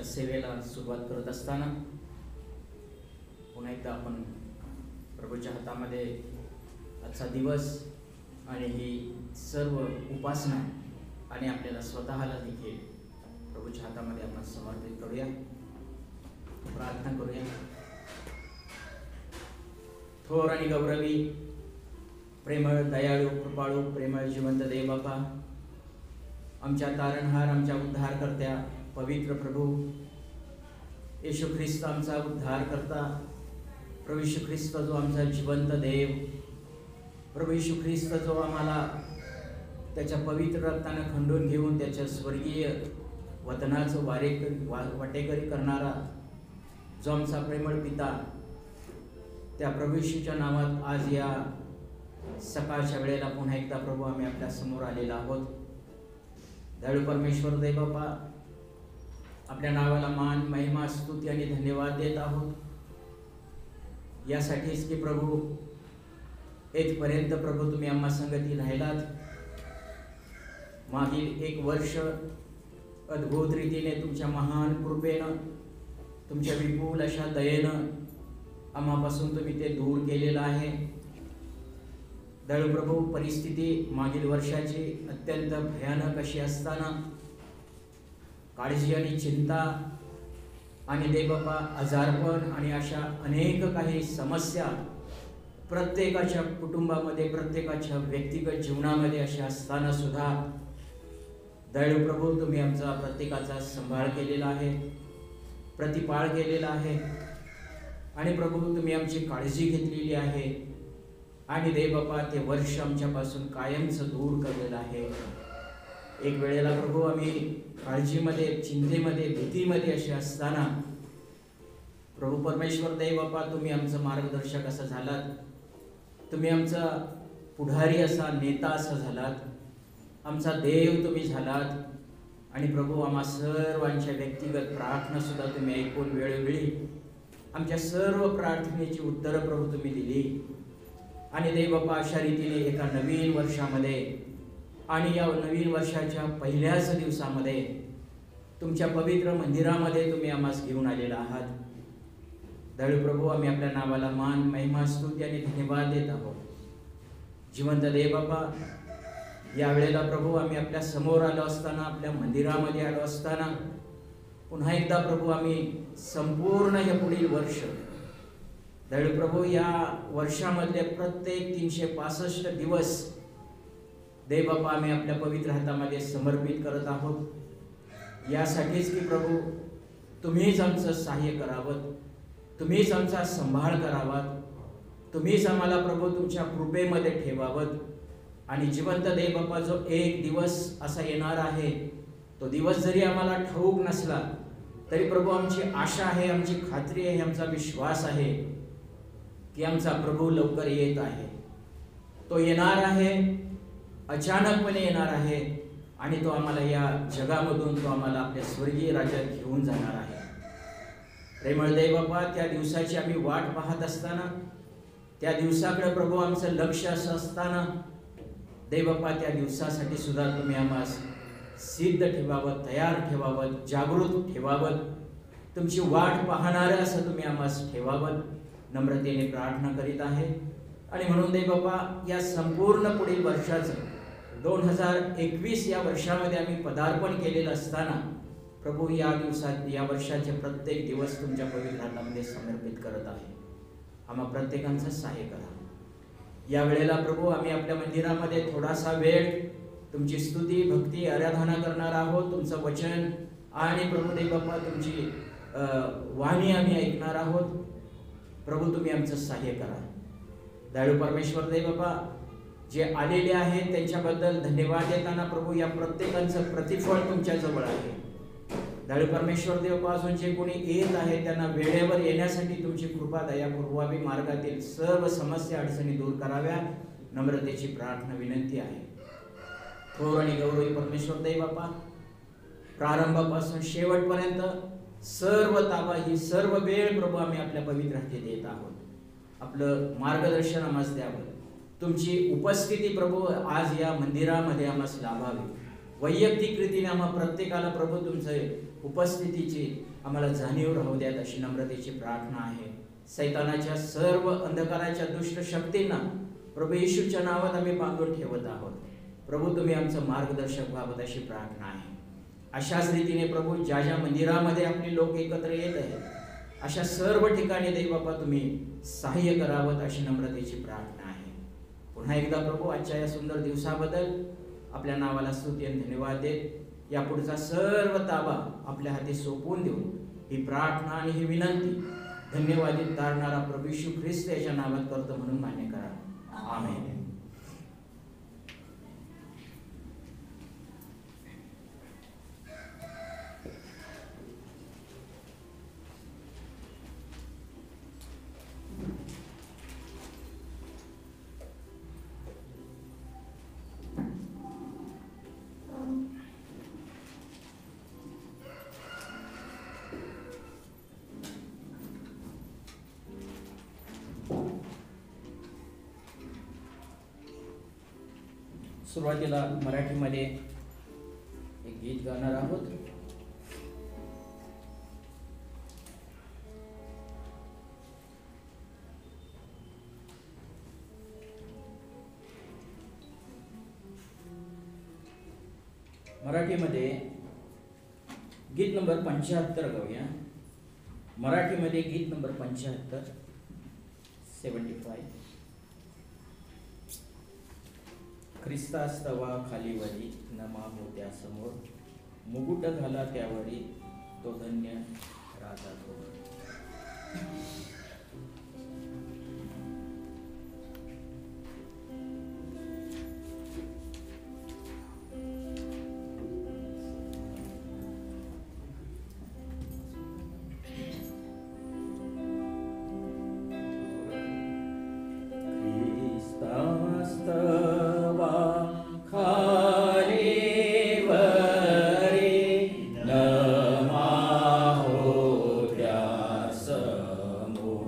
आजच्या सेवेला सुरुवात करत असताना पुन्हा एकदा आपण प्रभूच्या हातामध्ये आजचा दिवस आणि ही सर्व उपासना आणि आपल्याला स्वतःला देखील प्रभूच्या हातामध्ये आपण समर्पित करूया, प्रार्थना करूया। थोर आणि गौरवी, प्रेमळ, दयाळू, कृपाळू, प्रेमळ, जिवंत देव बापा, आमच्या तारणहार, आमच्या उद्धारकर्त्या पवित्र प्रभू येशू ख्रिस्त, आमचा उद्धार करता प्रभू येशू ख्रिस्त, जो आमचा जिवंत देव, प्रभू येशू ख्रिस्त, जो आम्हाला त्याच्या पवित्र रक्तानं खंडून घेऊन त्याच्या स्वर्गीय वतनाचं वाटेकरी करणारा जो आमचा प्रेमळ पिता, त्या प्रभू येशूच्या नावात आज या सकाळच्या वेळेला पुन्हा एकदा प्रभू आम्ही आपल्या समोर आलेला आहोत। दयाळू परमेश्वर देव बापा, आपल्या नावाला मान, महिमा, स्तुती आणि धन्यवाद देत आहोत। यासाठीच की प्रभू इथपर्यंत प्रभू तुम्ही आम्हा संगती राहिलात। मागील एक वर्ष अद्भुत रीतीने तुमच्या महान कृपेनं, तुमच्या विपुल अशा दयेनं आम्हापासून तुम्ही ते दूर केलेलं आहे। दयाळू प्रभू, परिस्थिती मागील वर्षाची अत्यंत भयानक अशी असताना काळजी आणि चिंता आणि देवबापा आजारपण आणि अशा अनेक काही समस्या प्रत्येकाच्या कुटुंबामध्ये, प्रत्येकाच्या व्यक्तिगत जीवनामध्ये अशा असताना सुद्धा दयाळू प्रभू तुम्ही आमचा प्रत्येकाचा सांभाळ केलेला आहे, प्रतिपाळ केलेला आहे आणि प्रभू तुम्ही आमची काळजी घेतलेली आहे आणि देवबापा ते वर्ष आमच्यापासून कायमचं दूर केलेलं आहे। एक वेळेला प्रभू आम्ही काळजीमध्ये, चिंतेमध्ये, भीतीमध्ये असे असताना प्रभू परमेश्वर देवबापा तुम्ही आमचं मार्गदर्शक असं झालात, तुम्ही आमचा पुढारी असा, नेता असा झालात, आमचा देव तुम्ही झालात आणि प्रभू आम्हा सर्वांच्या व्यक्तिगत प्रार्थना सुद्धा तुम्ही ऐकून वेळोवेळी आमच्या सर्व प्रार्थनेची उत्तरं प्रभू तुम्ही दिली आणि देवबापा अशा रीतीने एका नवीन वर्षामध्ये आणि या नवीन वर्षाच्या पहिल्याच दिवसामध्ये तुमच्या पवित्र मंदिरामध्ये तुम्ही आम्हास घेऊन आलेला आहात। दयाळू प्रभू, आम्ही आपल्या नावाला मान, महिमा, स्तुती आणि धन्यवाद देत आहोत। जिवंत देव बापा, या वेळेला प्रभू आम्ही आपल्या समोर आलो असताना, आपल्या मंदिरामध्ये आलो असताना पुन्हा एकदा प्रभू आम्ही संपूर्ण हे पुढील वर्ष दयाळू प्रभू या वर्षामधले प्रत्येक 365 दिवस देव बापा आम्ही आपल्या पवित्र हातामध्ये समर्पित करत आहोत। यासाठीच की प्रभू तुम्हीच आमचं सहाय्य करावं, तुम्हीच आमचा सांभाळ करावा, तुम्हीच आम्हाला प्रभू तुमच्या कृपेमध्ये ठेवावं आणि जिवंत देव बापा जो एक दिवस असा येणार आहे, तो दिवस जरी आम्हाला ठाऊक नसला तरी प्रभू आमची आशा आहे, आमची खात्री आहे, आमचा विश्वास आहे की आमचा प्रभू लवकर येत आहे। तो येणार आहे, अचानकपणे येणार आहे आणि तो आम्हाला या जगामधून, तो आम्हाला आपल्या स्वर्गीय राज्यात घेऊन जाणार आहे। प्रेमळ देव बापा, त्या दिवसाची आम्ही वाट पाहत असताना, त्या दिवसाकडे प्रभू आमचं लक्ष असं असताना देव बापा त्या दिवसासाठी सुद्धा तुम्ही आम्हाला सिद्ध ठेवावं, तयार ठेवावं, जागृत ठेवावं, तुमची वाट पाहणारं असं तुम्ही आम्हाला ठेवावं, नम्रतेने प्रार्थना करीत आहे। आणि म्हणून देव बापा या संपूर्ण पुढील वर्षाचं 2021 या वर्षामध्ये आम्ही पदार्पण केलेलं असताना प्रभू या दिवसात, या वर्षाचे प्रत्येक दिवस तुमच्या पवित्र हातामध्ये समर्पित करत आहे। आम्हा प्रत्येकांचं सहाय्य करा। या वेळेला प्रभू आम्ही आपल्या मंदिरामध्ये थोडासा वेळ तुमची स्तुती, भक्ती, आराधना करणार आहोत, तुमचं वचन आणि प्रभू देव बापा तुमची वाणी आम्ही ऐकणार आहोत। प्रभू तुम्ही आमचं सहाय्य करा। दयाळू परमेश्वर देव बापा, जे आलेले आहेत त्यांच्याबद्दल धन्यवाद देताना प्रभू या प्रत्येकाचं प्रतिफळ तुमच्या जवळ आहे। दयाळू परमेश्वर देव बापा, अजून जे कोणी येत आहे त्यांना वेळेवर येण्यासाठी तुमची कृपा दया पुरवावी, मार्गातील सर्व समस्या अडचणी दूर कराव्या, नम्रतेची प्रार्थना विनंती आहे। थोर आणि गौरवी परमेश्वर देव बापा, प्रारंभापासून शेवटपर्यंत सर्व ताबा, ही सर्व वेळ प्रभू आम्ही आपल्या पवित्र हाती देत आहोत। आपलं मार्गदर्शन आम्हाला द्यावं, तुमची उपस्थिती प्रभू आज या मंदिरामध्ये आम्हाला लाभावी। वैयक्तिक रीतीने आम्हा प्रत्येकाला प्रभू तुमचे उपस्थितीची आम्हाला जाणीव राहू द्यात अशी नम्रतेची प्रार्थना आहे. सैतानाच्या सर्व अंधकाराच्या दुष्ट शक्तींना प्रभू येशूच्या नावात आम्ही बांधून ठेवत आहोत. प्रभू तुम्ही आमचं मार्गदर्शक व्हावं अशी प्रार्थना आहे. अशाच रीतीने प्रभू ज्या ज्या मंदिरामध्ये आपली लोक एकत्र येत आहेत अशा सर्व ठिकाणी देव बाबा तुम्ही सहाय्य करावं अशी नम्रतेची प्रार्थना आहे. पुन्हा एकदा प्रभू आजच्या या सुंदर दिवसाबद्दल आपल्या नावाला स्तुती आणि धन्यवाद देत यापुढचा सर्व ताबा आपल्या हाती सोपवून देऊन ही प्रार्थना आणि ही विनंती धन्यवादित तारणारा प्रभू येशू ख्रिस्त याच्या नावात करतो म्हणून मान्य करा. आमेन. सुरुवातीला मराठीमध्ये एक गीत गाणार आहोत. मराठीमध्ये गीत नंबर 75 गाऊया. मराठीमध्ये गीत नंबर 75 75. ख्रिस्तास्तवा खालीवरी नमा होत्या समोर मुकुट घाला त्यावरी तो धन्य राजा तो. समोर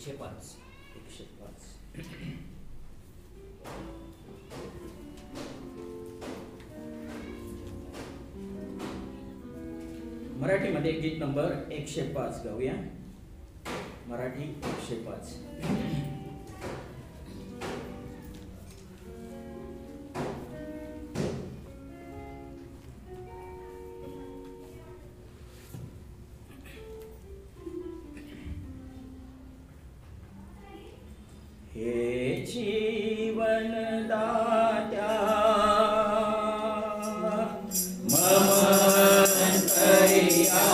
105 105 मराठीमध्ये गीत नंबर 105 गाऊया. मराठी 105. हे जीवन दात्या मम अंतरिया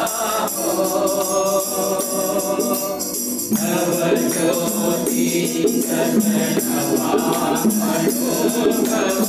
नव ज्योति सतनवा मनोभवत्या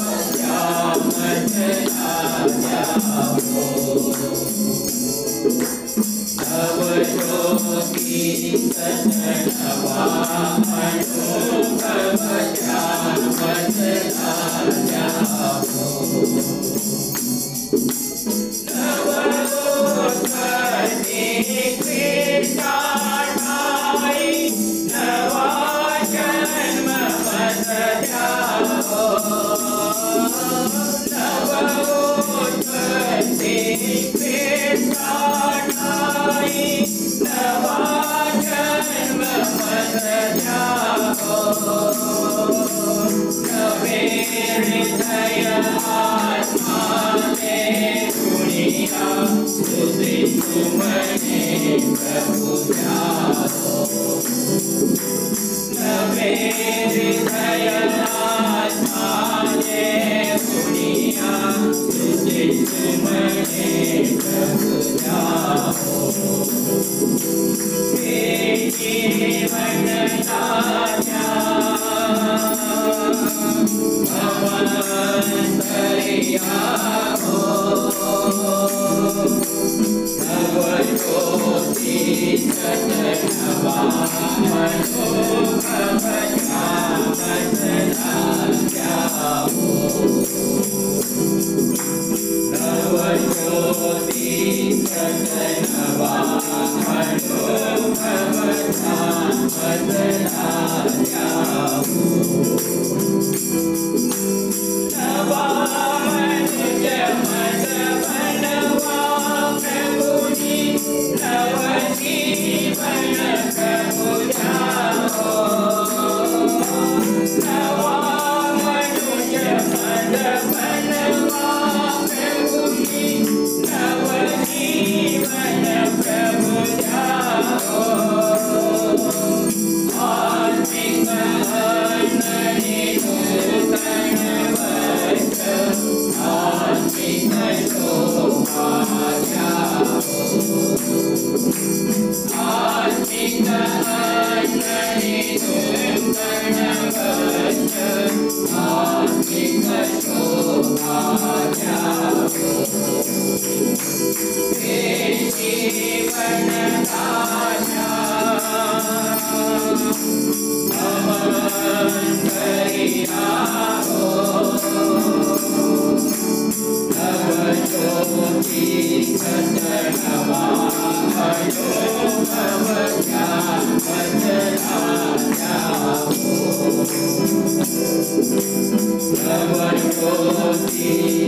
नव ज्योति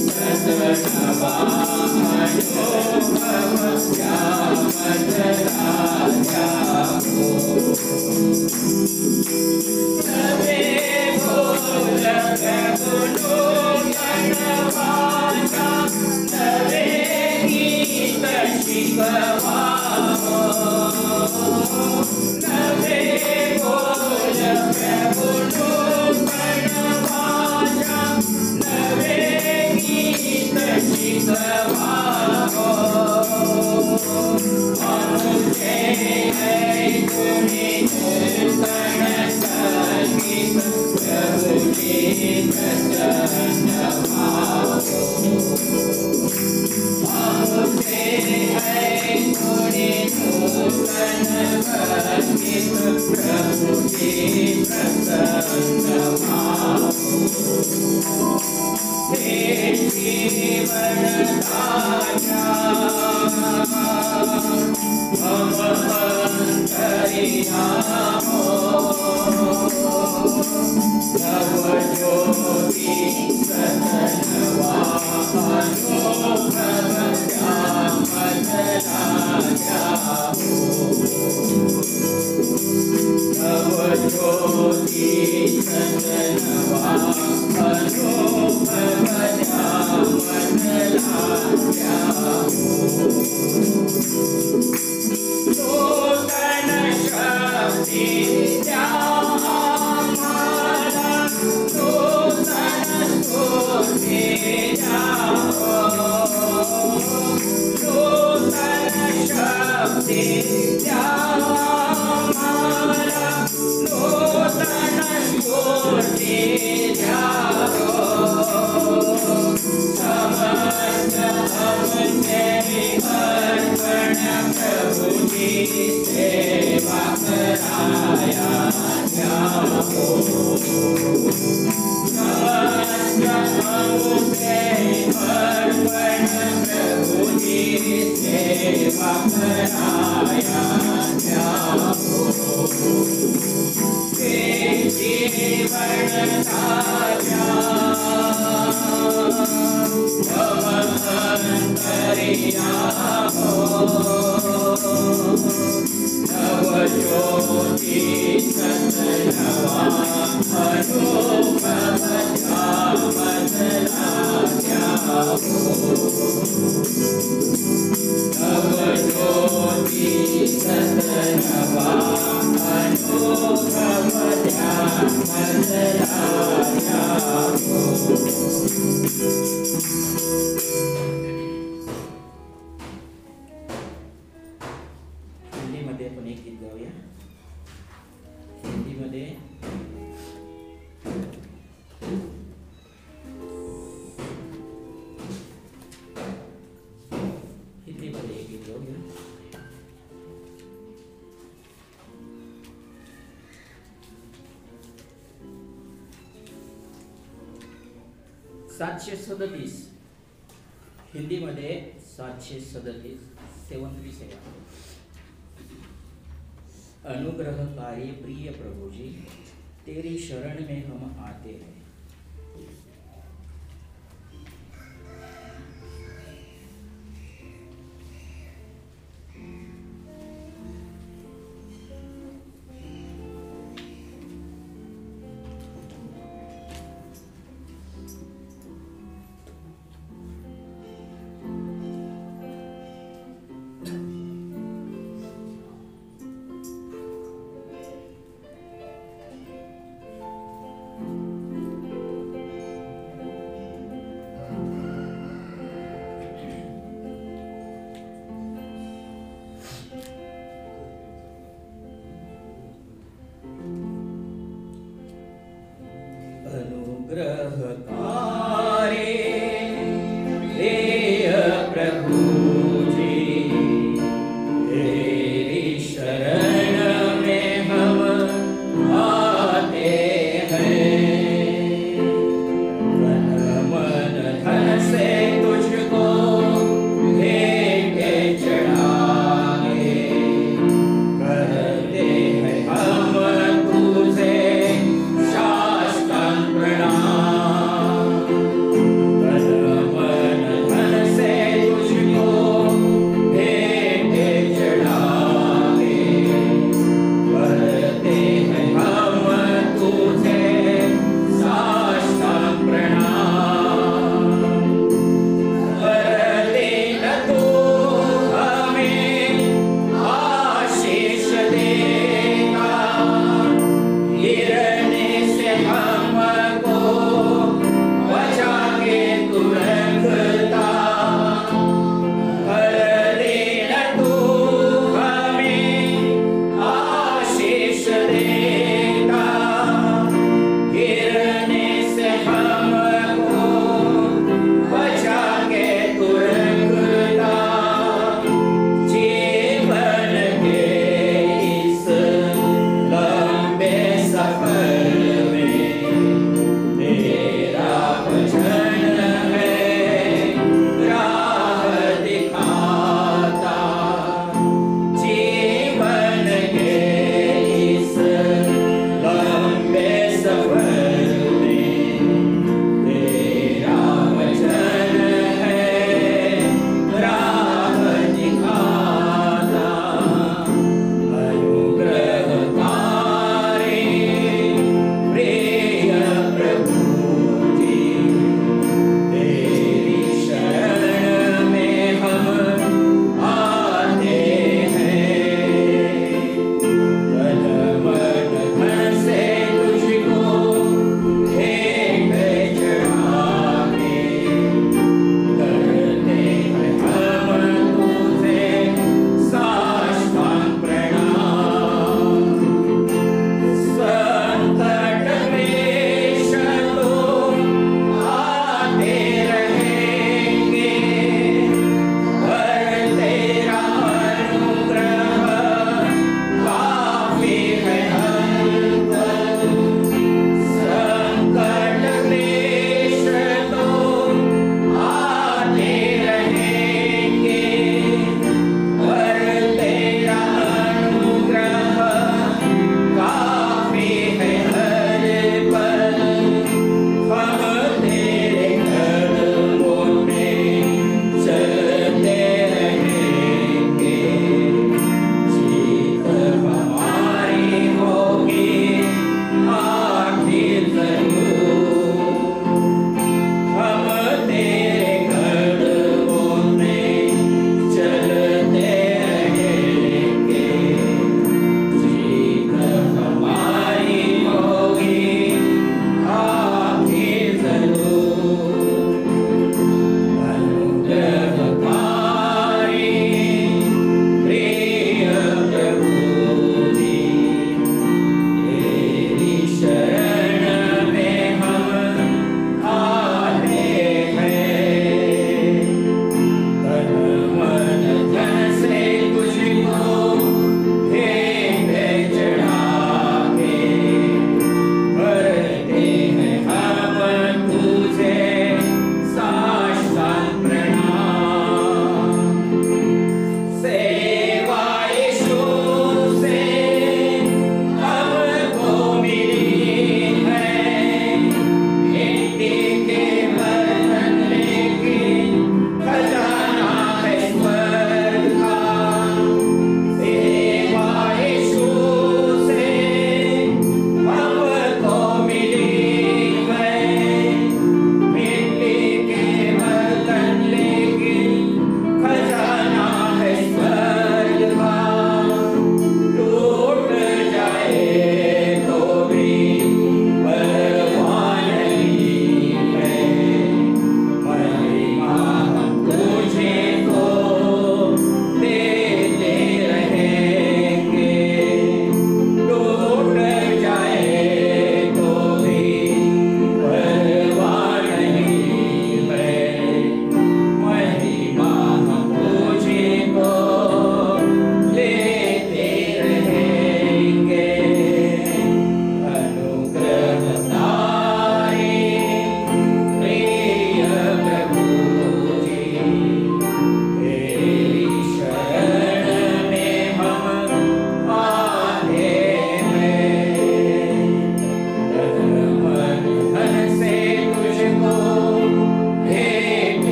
सतनवा मनोभवत्या Hare Rama नवज्योति सतनवा अनुभवत्या मंगलार्या हिंदीमध्ये आपण एक गीत गाऊया. हिंदीमध्ये एक गीत गाऊया. 737 हिंदीमध्ये 737 737 सेवा. अनुग्रहकारी प्रिय प्रभु जी, तेरी शरण में हम आते हैं.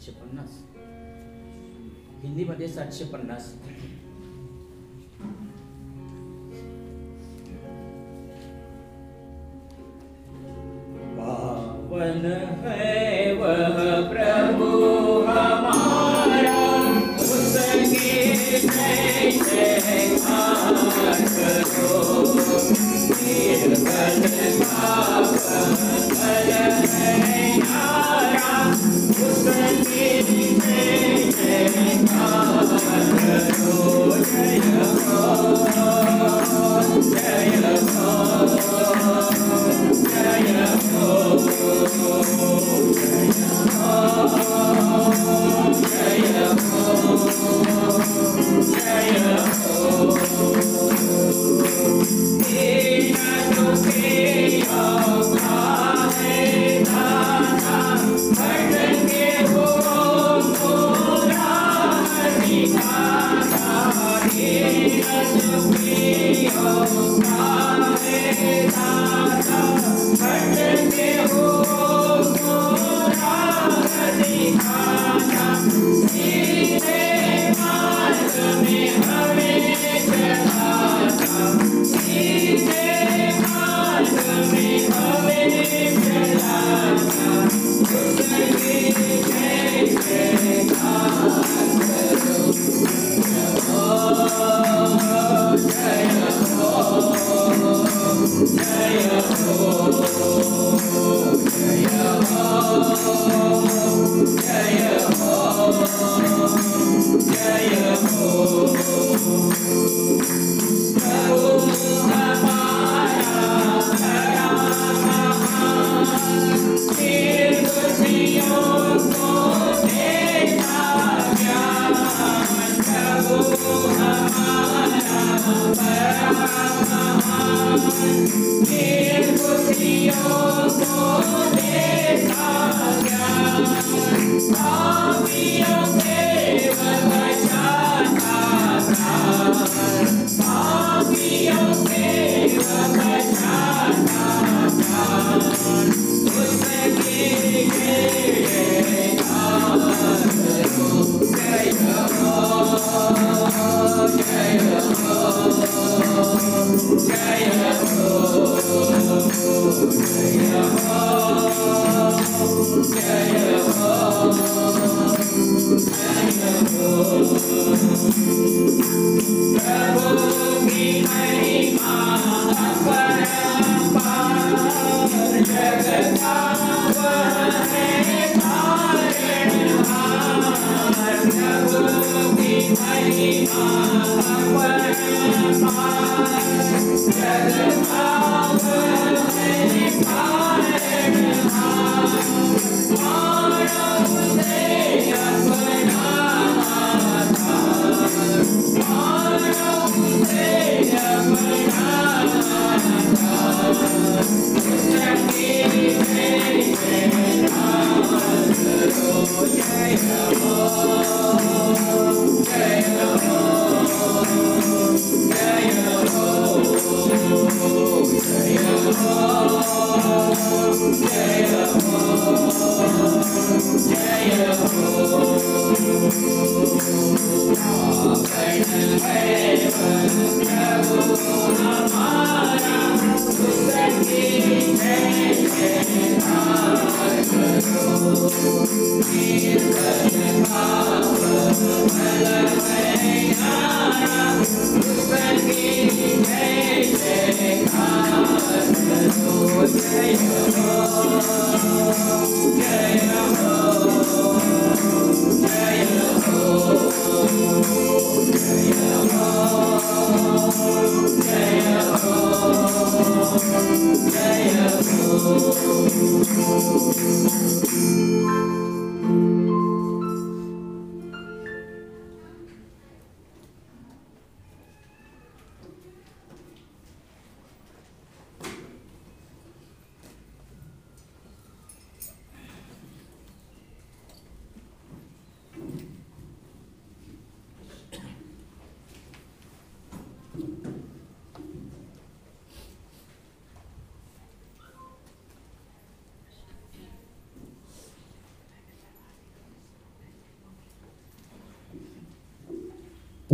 750, हिंदीमध्ये 750. पावन है वह प्रभु हमारा, उसकी जय जयकार करो। निर्बल का बल है न्यारा, उसकी जय जयकार करो। जय हो, जय हो, जय हो, जय हो, जय हो।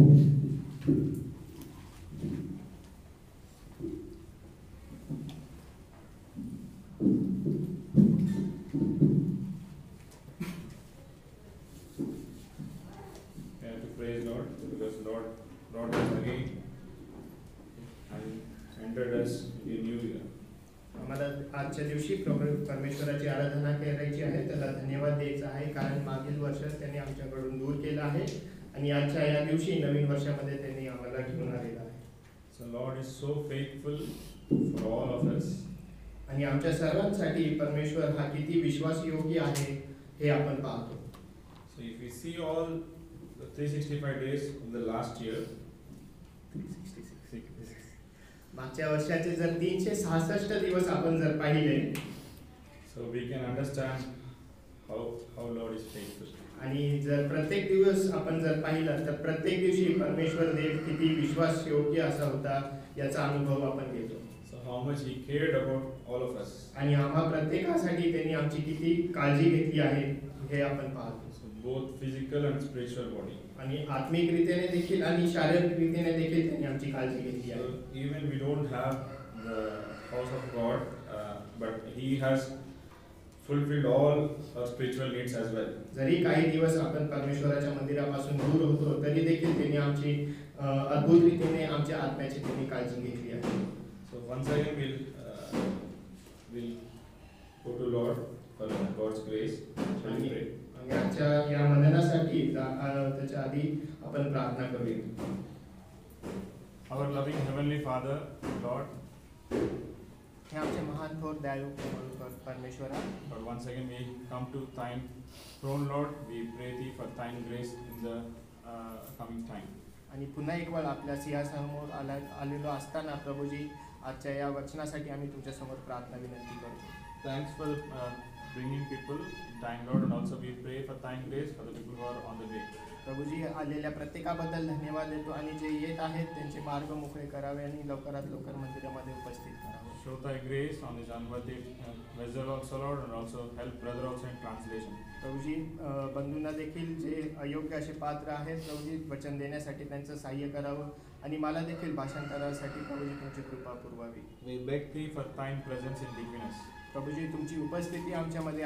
have to praise Lord because Lord has again entered us in a new year. आम्हाला आजच्या दिवशी परमेश्वराची आराधना करायची आहे, त्याला धन्यवाद द्यायचा आहे, कारण मागील वर्षात त्यांनी आमच्याकडून दूर केलं आहे आणि आजच्या या दिवशी नवीन वर्षामध्ये त्यांनी आम्हाला घेऊन आलेला आहे. So Lord is so faithful for all of us. आणि आमच्या सर्वांसाठी परमेश्वर हा किती विश्वासयोग्य आहे हे आपण पाहतो. So if we see all the 365 days of the last year, 366 मागच्या वर्षाचे जर 366 दिवस आपण जर पाहिले, so we can understand how Lord is faithful. आणि जर प्रत्येक दिवस आपण जर पाहिलं तर प्रत्येक दिवशी परमेश्वर देव किती विश्वासयोग्य असा होता याचा अनुभव आपण घेतो. So how much He cared about all of us. आणि आम्हा प्रत्येकासाठी त्यांनी आमची किती काळजी घेतली आहे हे आपण पाहतो. So both physical and spiritual body. आणि आत्मिक रीतीने देखील आणि शारीरिक रीतीने देखील त्यांनी आमची काळजी घेतली आहे. So even we don't have the house of God, but He has fulfilled all our spiritual needs as well. जरी काही दिवस आपण परमेश्वराच्या मंदिरापासून दूर होतो तरी देखील त्यांनी आमची अद्भुत रीतीने आमच्या आत्म्याची त्यांनी काळजी घेतली आहे. So once again we'll go to Lord for God's grace. Shall we pray? आणि आजच्या या वंदनासाठी त्याच्या आधी आपण प्रार्थना करूया. Our loving Heavenly Father, Lord, हे आमचे महान थोर दयाळू परमेश्वरा, but once again we come to Thine throne, Lord. We pray Thee for Thine grace in the coming time. आणि पुन्हा एक वेळ आपल्या सिंहासनासमोर आलेलो असताना प्रभूजी आजच्या या वचनासाठी आम्ही तुमच्या समोर प्रार्थना विनंती करतो. Thanks for bringing people in time, Lord, and also we pray for Thine grace for the people who are on the way. Prabhuji आलेल्या प्रत्येकाबद्दल धन्यवाद देतो आणि जे येत आहेत त्यांचे मार्ग मोकळे करावे आणि लवकरात लवकर मंदिरामध्ये उपस्थित करावे. Show Thy grace on this unworthy vessel also, Lord, and also help brother also in translation. Prabhuji बंधूंना देखील जे अयोग्य असे पात्र आहेत प्रभूजी वचन देण्यासाठी त्यांचं सहाय्य करावं आणि मला देखील भाषांतरासाठी प्रभूजी तुमची कृपा पुरवावी. We beg Thee for Thine presence in between us. Prabhuji तुमची उपस्थिती आमच्यामध्ये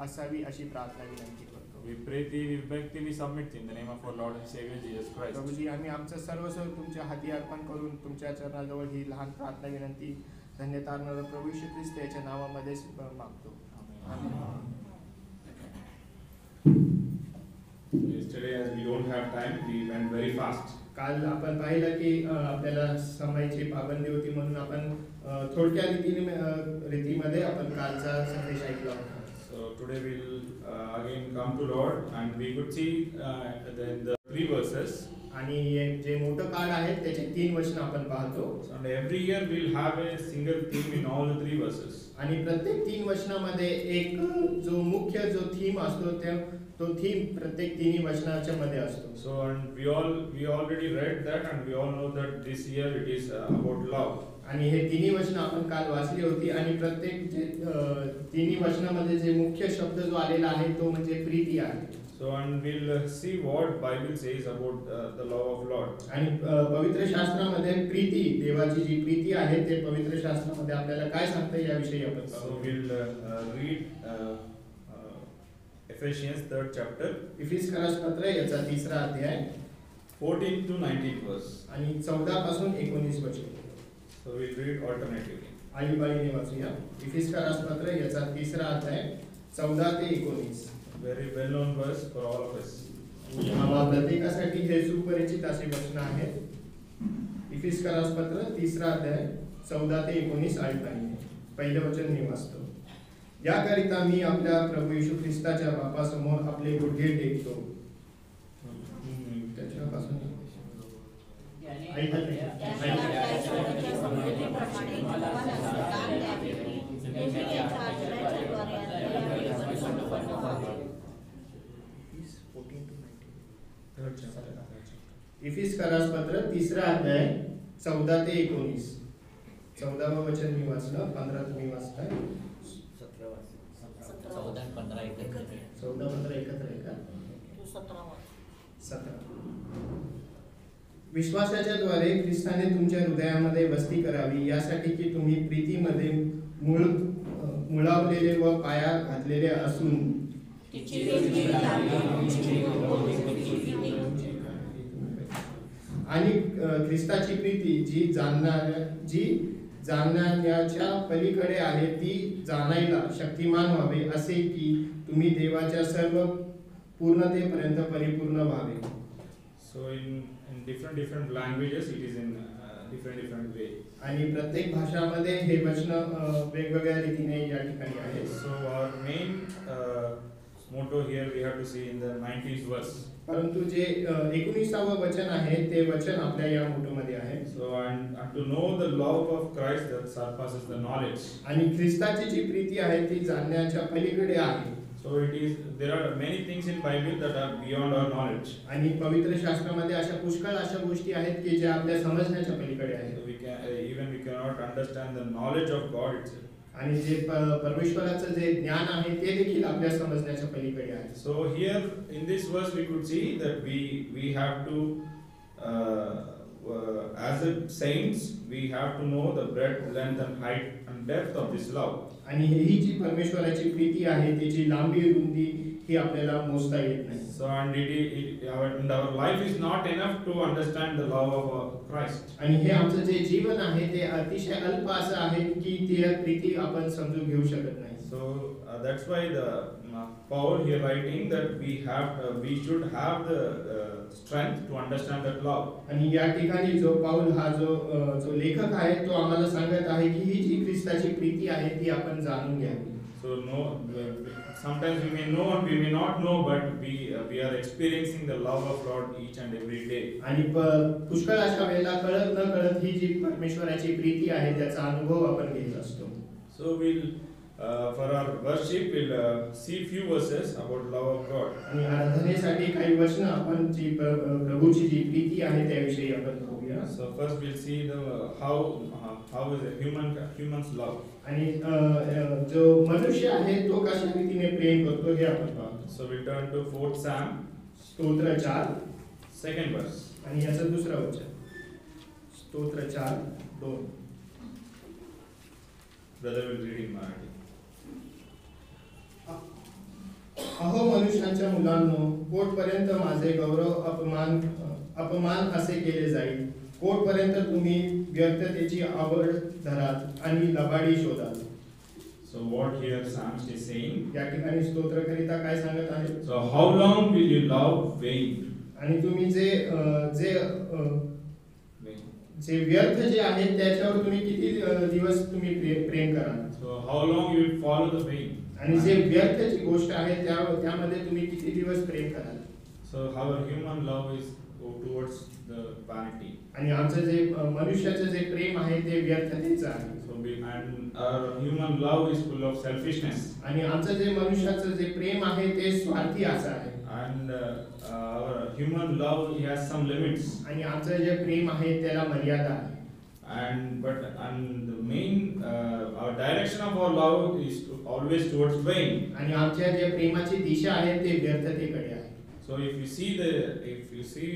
असावी अशी प्रार्थना विनंती करतो. We pray Thee, we beg Thee, we submit in the name of our Lord and Savior Jesus Christ. Prabhuji आम्ही आमचं सर्वस्व तुमच्या हाती अर्पण करून तुमच्या चरणाजवळ ही लहान प्रार्थना विनंती धन्यतारणारा प्रभू येशू ख्रिस्त याच्या नावामध्ये मागतो. Yesterday, as we don't have time, we went very fast. काल आपण पाहिलं की आपल्याला समयाची पाबंदी होती म्हणून आपण थोडक्या रीतीमध्ये आपण कालचा संदेश ऐकला होता. So today we'll again come to Lord, and we could see the 3 verses. आणि जे मोठं कार्ड आहे त्याचे 3 वचन आपण पाहतो. And every year we'll have a single theme in all the 3 verses. आणि प्रत्येक 3 वचनामध्ये एक जो मुख्य जो थीम असतो तो थीम प्रत्येक 3 वचनाच्या मध्ये असतो. So and we already read that, and we all know that this year it is about love. आणि हे 3 वचन आपण काल वाचली होती आणि प्रत्येक जे 3 वचनामध्ये जे मुख्य शब्द जो आलेला आहे तो म्हणजे प्रीती आहे. So and we'll see what Bible says about the love of Lord. आणि पवित्र शास्त्रामध्ये प्रीती, देवाची जी प्रीती आहे ते पवित्र शास्त्रामध्ये आपल्याला काय सांगते याविषयी आपण So पाहू. we'll read Ephesians 3rd chapter, इफिसकरास पत्र याचा 3रा अध्याय 14 to 19 verse. आणि 14 पासून 19 वचन. So we'll read alternatively. आळीपाळीने वाचूया. इफिसकरास पत्र याचा 3रा अध्याय 14 ते 19. Very well known verse for all of us. आम्हा प्रत्येकासाठी हे सुपरिचित असे वचन आहेत. इफिसकरास पत्र 3रा अध्याय 14 ते 19 आळीपाळीने. पहिले वचन मी वाचतो. याकरिता मी आपल्या प्रभू येशू ख्रिस्ताच्या बापासमोर आपले गुडघे टेकतो. त्याच्यापासून इफिसकरास पत्र 3रा अध्याय 14 ते 19. 14वा वचन मी वाचलं, 15 तुम्ही वाचताय. 14-15 एकत्र आहे का? 17. विश्वासाच्या द्वारे ख्रिस्ताने तुमच्या हृदयामध्ये वस्ती करावी यासाठी की तुम्ही प्रीतीमध्ये मुळावलेले व पाया घातलेले असून आणि ख्रिस्ताची प्रीती जी जाणण्याच्या पलीकडे आहे ती जाणायला शक्तिमान व्हावे असे की तुम्ही देवाच्या सर्व पूर्णतेपर्यंत परिपूर्ण व्हावे. So in different languages it is in different way. आणि प्रत्येक भाषामध्ये हे वचन वेगवेगळ्या रीतीने या ठिकाणी आहे. So our main motto here we have to see in the 19th verse. परंतु जे 19वे वचन आहे ते वचन आपल्या या मोठोमध्ये आहे. So and to know the love of Christ that surpasses the knowledge. आणि ख्रिस्ताची जी प्रीती आहे ती जाणण्याच्या पलीकडे आहे. So it is there are many things in Bible that are beyond our knowledge. आणि पवित्र शास्त्रामध्ये अशा पुष्कळ अशा गोष्टी आहेत की ज्या आपल्या समजण्याच्या पलीकडे आहेत. So we cannot understand the knowledge of God itself. आणि जे परमेश्वराचं जे ज्ञान आहे ते देखील आपल्या समजण्याच्या पलीकडे आहे. So here in this verse we could see that we have to as a saints we have to know the breadth, length and height and depth of this love. आणि ही जी परमेश्वराची प्रीती आहे त्याची लांबी रुंदी ही आपल्याला मोजता येत नाही. So and our life is not enough to understand the love of Christ. आणि हे आमचं जे जीवन आहे ते अतिशय अल्प असं आहे की ती प्रीती आपण समजून घेऊ शकत नाही. So that's why the Paul here writing that we should have the strength to understand that love. आणि या ठिकाणी जो पाऊल हा जो लेखक आहे तो आम्हाला सांगत आहे की ही जी ख्रिस्ताची प्रीती आहे ती आपण जाणून घ्यावी. So sometimes we may know and we may not know, but we are experiencing the love of Lord each and every day. आणि पुष्कळ अशा वेळेला कळत न कळत ही जी परमेश्वराची प्रीती आहे त्याचा अनुभव आपण घेत असतो. So we'll for our worship we'll see few verses about love of God. आणि आराधनेसाठी काही वचन आपण जी प्रभूची जी प्रीती आहे त्याविषयी आपण बघूया. So first we'll see how is a human's love. आणि जो मनुष्य आहे तो कशा रीतीने प्रेम करतो हे आपण पाहतो. So we'll turn to 4th Psalm, स्तोत्र 4 second verse. आणि याचं दुसरं वचन स्तोत्र 4 2. Brother will read in Marathi. अहो मनुष्यांच्या मुलांनो, पोटपर्यंत माझे गौरव अपमान असे केले जाईल. पोटपर्यंत तुम्ही व्यर्थतेची आवड धराल आणि लबाडी शोधाल. So what here Psalmist is saying? या ठिकाणी स्तोत्रकरिता काय सांगत आहे? So how long will you love vain? आणि तुम्ही जे Vain. व्यर्थ जे आहे त्याच्यावर तुम्ही किती दिवस तुम्ही प्रेम कराल. So how long you will follow the vain? आणि जे व्यर्थची गोष्ट आहे त्यामध्ये तुम्ही किती दिवस प्रेम कराल. So our human love is towards the vanity. आणि आमचं जे मनुष्याचं जे प्रेम आहे ते व्यर्थतेचं आहे. So and our human love is full of selfishness. आणि आमचं जे मनुष्याचं जे प्रेम आहे ते स्वार्थी असं आहे. And our human love has some limits. आणि आमचं जे प्रेम आहे त्याला मर्यादा आहे. And the main our direction of our love is always towards vain. आणि आमच्या जे प्रेमाची दिशा आहे ते व्यर्थतेकडे आहे. So if you see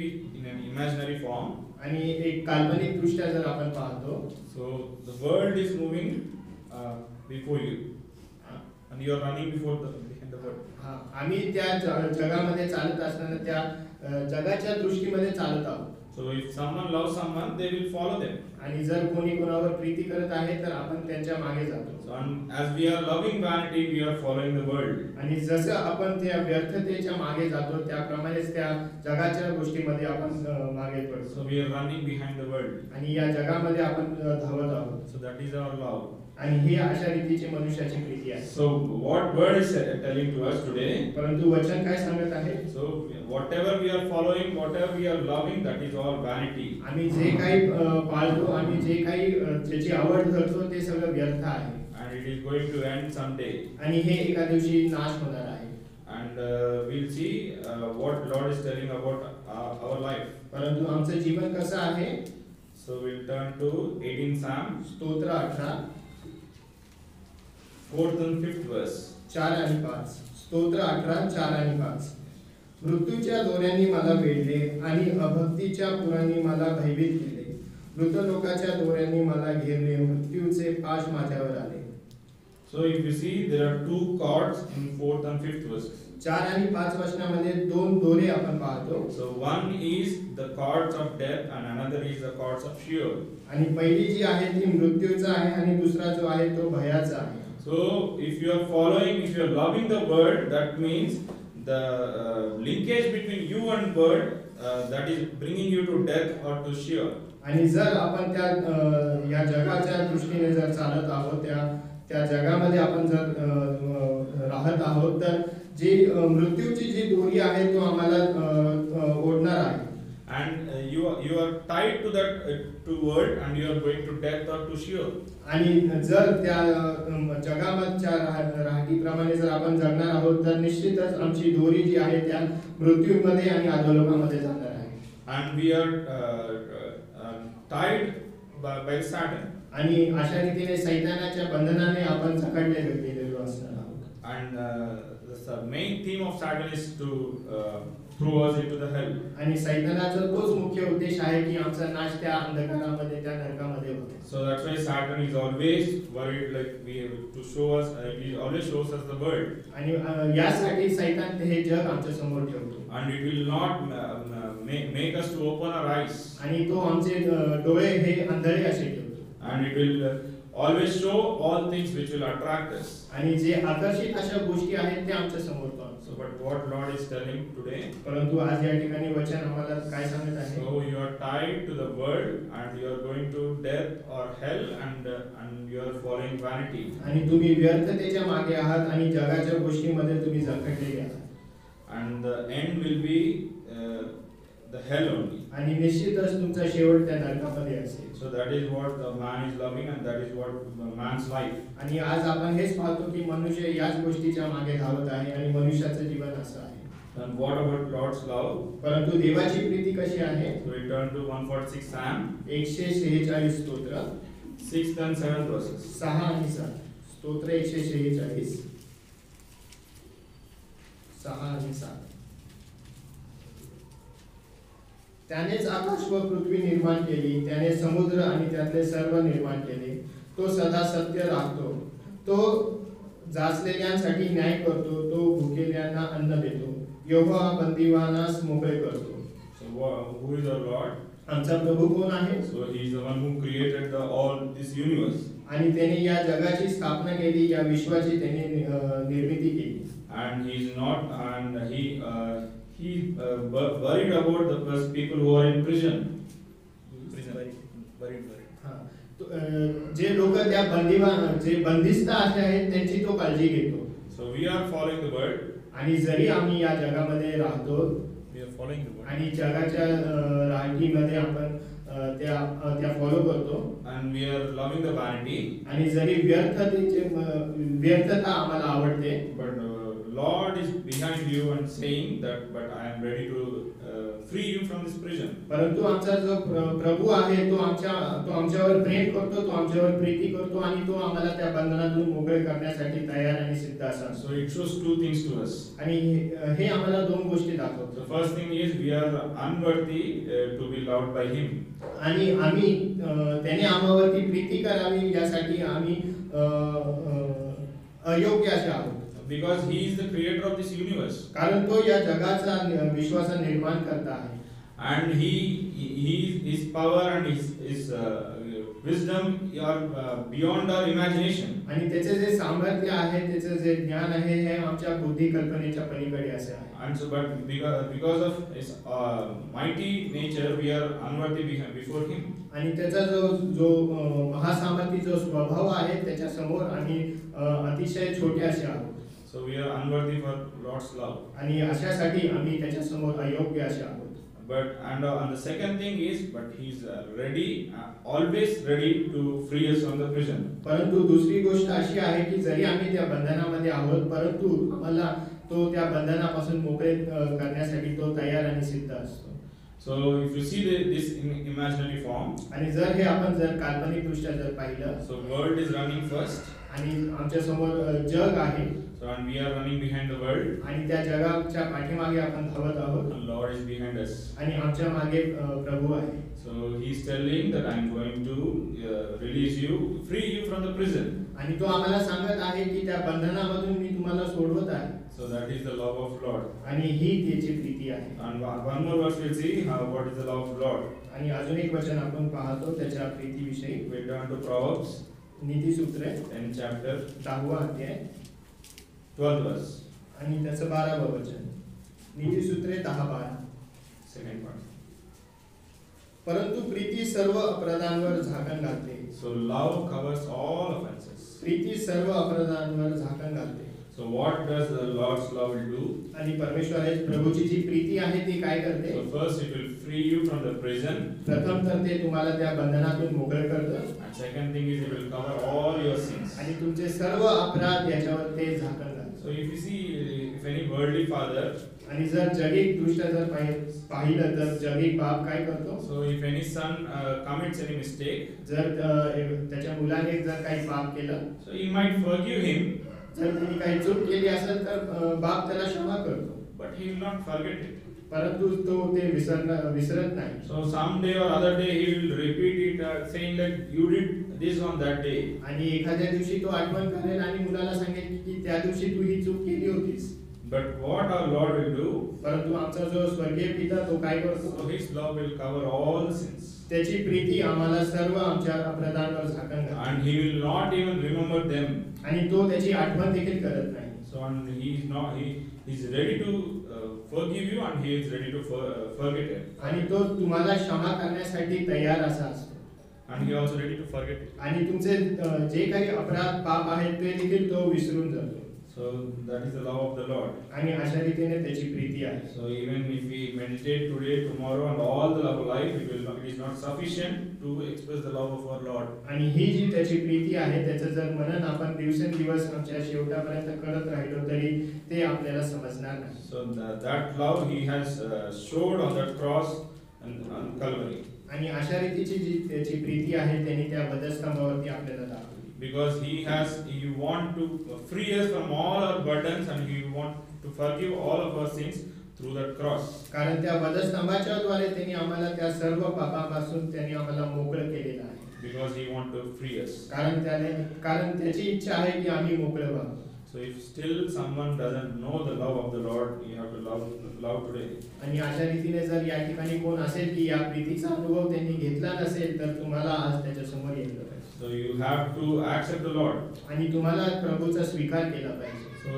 it in an imaginary form, आणि एक काल्पनिक दृष्ट्या जर आपण पाहतो, so the world is moving before you and you are running behind the world. आम्ही त्या जगामध्ये चालत असताना त्या जगाच्या दृष्टीमध्ये चालत आहोत. So if someone loves someone, they will follow them. आणि जर कोणी कोणावर प्रीती करत आहे तर आपण त्यांच्या मागे जातो. So and as we are loving vanity, we are following the world. आणि जसं आपण त्या व्यर्थतेच्या मागे जातो त्याप्रमाणेच त्या जगाच्या गोष्टीमध्ये आपण मागे पडतो. So we are running behind the world. आणि या जगामध्ये आपण धावत आहोत. So that is our love. आणि ही अशा रीतीची मनुष्याची प्रीती आहे. So what word is telling to us today? परंतु वचन काय सांगत आहे? So whatever we are following, whatever we are loving, that is all vanity. आम्ही जे काही पाळतो, आम्ही जे काही ज्याची आवड धरतो ते सगळं व्यर्थ आहे. And it is going to end someday. आणि हे एका दिवशी नाश होणार आहे. And we'll see what Lord is telling about our life. परंतु आमचं जीवन कसं आहे? So we'll turn to 18 Psalm, स्तोत्र 18 4th and 5th verse. 4 आणि 5. स्तोत्र 18 4 आणि 5. मृत्यूच्या दोऱ्यांनी मला वेढले आणि अभक्तीच्या पुरांनी मला भयभीत केले. मृतलोकाच्या दोऱ्यांनी मला घेरले, मृत्यूचे पाश माझ्यावर आले. So if you see, there are two cords in 4th and 5th verses. 4 आणि 5 वचनामध्ये दोन दोरे आपण पाहतो. So one is the cords of death and another is the cords of Sheol. आणि पहिली जी आहे ती मृत्यूचा आहे आणि दुसरा जो आहे तो भयाचा आहे. So if you are following, if you are loving the word, that means the linkage between you and word that is bringing you to death or to Sheol. आणि जर आपण त्या या जगाच्या दृष्टीने जर चालत आहोत, त्या जगामध्ये आपण जर राहत आहोत, तर जी मृत्यूची जी दोरी आहे तो आम्हाला ओढणार आहे. And you are tied to that to word and you are going to death or to Sheol. आणि जर त्या जगामधच्या राहटीप्रमाणे जर आपण जगणार आहोत, तर निश्चितच आमची दोरी जी आहे त्या मृत्यूमध्ये आणि अधोलोकामध्ये जाणार आहे. And we are tied by Satan. आणि अशा रीतीने सैतानाच्या बंधनाने आपण जखडले गेलेलो असणार आहोत. And the main theme of Satan is to throw us into the hell. आणि सैतानाचा तोच मुख्य उद्देश आहे की आमचा नाश त्या अंधकारामध्ये, त्या नरकामध्ये होतो. So that's why Satan is always worried, like we have to show us, he always shows us the world. आणि यासाठी सैतान हे जग आमच्या समोर ठेवतो. And it will not make us to open our eyes. आणि तो आमचे डोळे हे अंधळे असे ठेवतो. And it will always show all things which will attract us. आणि जे आकर्षित अशा गोष्टी आहेत ते आमच्या समोर ठेवतो. So but what Lord is telling today, परंतु आज या ठिकाणी वचन आम्हाला काय सांगत आहे? so you are tied to the world and you are going to death or hell and you are following vanity. आणि तुम्ही व्यर्थतेच्या मागे आहात आणि जगाच्या गोष्टींमध्ये तुम्ही जखडलेले आहात. And the end will be the hell only. आणि निश्चितच तुमचा शेवट त्या नरकामध्ये असेल. So that is what the man is loving and that is what man's life. आणि आज आपण हेच पाहतो की मनुष्य याच गोष्टीच्या मागे धावत आहे आणि मनुष्याचं जीवन असं आहे. And what about Lord's love? परंतु देवाची प्रीती कशी आहे? So we turn to 146 Psalm, 146 स्तोत्र 6th and 7th verses. 6 आणि 7. स्तोत्र 146 6 आणि 7. त्यानेच आकाश व पृथ्वी निर्माण केली, त्याने समुद्र आणि त्यातले सर्व निर्माण केले. तो सदा सत्य राखतो, तो जाचलेल्यांसाठी न्याय करतो, तो भुकेल्यांना अन्न देतो. यहोवा बंदिवानास मोकळे करतो. So who is our Lord? आमचा प्रभू कोण आहे? So he is the one who created all this universe. आणि त्याने या जगाची स्थापना केली, या विश्वाची त्याने निर्मिती केली. And he is not, and he worried about the people who are in prison. जे लोक त्या जे बंदिस्त असे आहेत त्यांची तो काळजी घेतो. So we are following the word. आणि जरी आम्ही या जगामध्ये राहतो, We are following the word. आणि जगाच्या राहटीमध्ये आपण त्या फॉलो करतो. And we are loving the vanity. आणि जरी व्यर्थता आम्हाला आवडते, But Lord is behind you and saying that, but I am ready to free you from this prison. परंतु आमचा जो प्रभू आहे तो आमच्यावर प्रेम करतो, तो आमच्यावर प्रीती करतो आणि तो आम्हाला त्या बंधनातून मोकळे करण्यासाठी तयार आणि सिद्ध असा. So it shows two things to us. आणि हे आम्हाला दोन गोष्टी दाखवतो. The first thing is we are unworthy to be loved by Him. आणि आम्ही त्याने आम्हावरती प्रीती करावी यासाठी आम्ही अयोग्य असे आहोत. Because He is the creator of this universe. कारण तो या जगाचा विश्वाचा निर्माण करता आहे. And His power and His wisdom are beyond our imagination. आणि त्याचे जे सामर्थ्य आहे, त्याचे जे ज्ञान आहे, हे आमच्या बुद्धी कल्पनेच्या पलीकडे असे आहे. And so, but because of His mighty nature, we are unworthy before Him. आणि त्याचा जो महासामर्थी जो स्वभाव आहे त्याच्या समोर आम्ही अतिशय छोटे असे आहोत. So we are unworthy for Lord's love. आणि अशासाठी आम्ही त्याच्या समोर अयोग्य असे आहोत. But and the second thing is, but He's ready, always ready to free us from the prison. परंतु दुसरी गोष्ट अशी आहे की जरी आम्ही त्या बंधनामध्ये आहोत, परंतु आम्हाला तो त्या बंधनापासून मोकळे करण्यासाठी तो तयार आणि सिद्ध असतो. So if you see this in imaginary form, आणि जर हे आपण काल्पनिक दृष्ट्या पाहिलं, so world is running first. आणि आमच्या समोर जग आहे. So and we are running behind the world, आणि त्या जगाच्या पाठीमागे आपण धावत आहोत and Lord is behind us. आणि आमच्या मागे प्रभू आहे. So He's telling that I'm going to release you, free you from the prison. आणि तो आम्हाला सांगत आहे की त्या बंधनामधून मी तुम्हाला सोडवत आहे. So that is the love of Lord. आणि ही त्याची प्रीती आहे. And one more verse we'll see what is the love of Lord. आणि अजून एक वचन आपण पाहतो त्याच्या प्रीतीविषयी. We turn to Proverbs, नीतिसूत्रे 10th chapter, 10वा अध्याय 12th verse, आणि त्याचं 12वं वचन. नीतिसूत्रे 10:12. second part. परंतु प्रीती सर्व अपराधांवर झाकण घालते. So love covers all offenses. Preeti सर्व अपराधांवर झाकण घालते. So what does the Lord's love will do? आणि परमेश्वराची प्रभूची जी प्रीती आहे ती काय करते? So first it will free you from the prison. प्रथम तर ते तुम्हाला त्या बंधनातून मोकळे करतं. And second thing is it will cover all your sins. आणि तुमचे सर्व अपराध याच्यावर ते झाकण घालतं. So if you see, if any worldly father, आणि जर जगिक दृष्ट जर पाहिलं तर जगिक बाप काय करतो? so if any son commits any mistake, जर त्याच्या मुलाने जर काही पाप केलं, so he might forgive him, जर त्यांनी काही चूक केली असेल तर बाप त्याला क्षमा करतो. but he will not forget it. परंतु तो ते विसरत नाही. So someday or other day he will repeat it, saying that you did this on that day. आणि एखाद्या दिवशी तो आठवण करेल आणि मुलाला सांगेल की त्या दिवशी तू ही चूक केली होतीस. But what our Lord will do, परंतु आमचा जो स्वर्गीय पिता तो काय करतो? so His love will cover all the sins. त्याची प्रीती आम्हाला सर्व आमच्या अपराधांवर झाकण घालते. And He will not even remember them. आणि तो त्याची आठवण देखील करत नाही. So and He is ready to forgive you and He is ready to forget it. आणि तो तुम्हाला क्षमा करण्यासाठी तयार असा असतो. And He also ready to forget it. आणि तुमचे जे काही अपराध पाप आहेत ते देखील तो विसरून जातो. So that is the love of the Lord. आणि अशा रीतीने त्याची प्रीती आहे. So even if we meditate today, tomorrow, and all the love of life, it is not sufficient to express the love of our Lord. आणि ही जी त्याची प्रीती आहे त्याचं जर मनन आपण दिवसेंदिवस आमच्या शेवटापर्यंत करत राहिलो तरी ते आपल्याला समजणार नाही. So that love He has showed on that cross and on Calvary. आणि अशा रीतीची जी त्याची प्रीती आहे त्यांनी त्या वधस्तंभावरती आपल्याला दाखवली. Because He want to free us from all our burdens and He want to forgive all of our sins through that cross. कारण त्या वधस्तंभाच्या द्वारे त्यांनी आम्हाला त्या सर्व पापापासून त्यांनी आम्हाला मोकळं केलेलं आहे. Because He want to free us. कारण त्याची इच्छा आहे की आम्ही मोकळे व्हावं. So if still someone doesn't know the love of the Lord, you have to love today. आणि अशा रीतीने जर या ठिकाणी कोण असेल की या प्रीतीचा अनुभव त्यांनी घेतला नसेल तर तुम्हाला आज त्याच्या समोर यायला पाहिजे. So you have to accept the Lord. आणि तुम्हाला प्रभूचा स्वीकार केला पाहिजे. So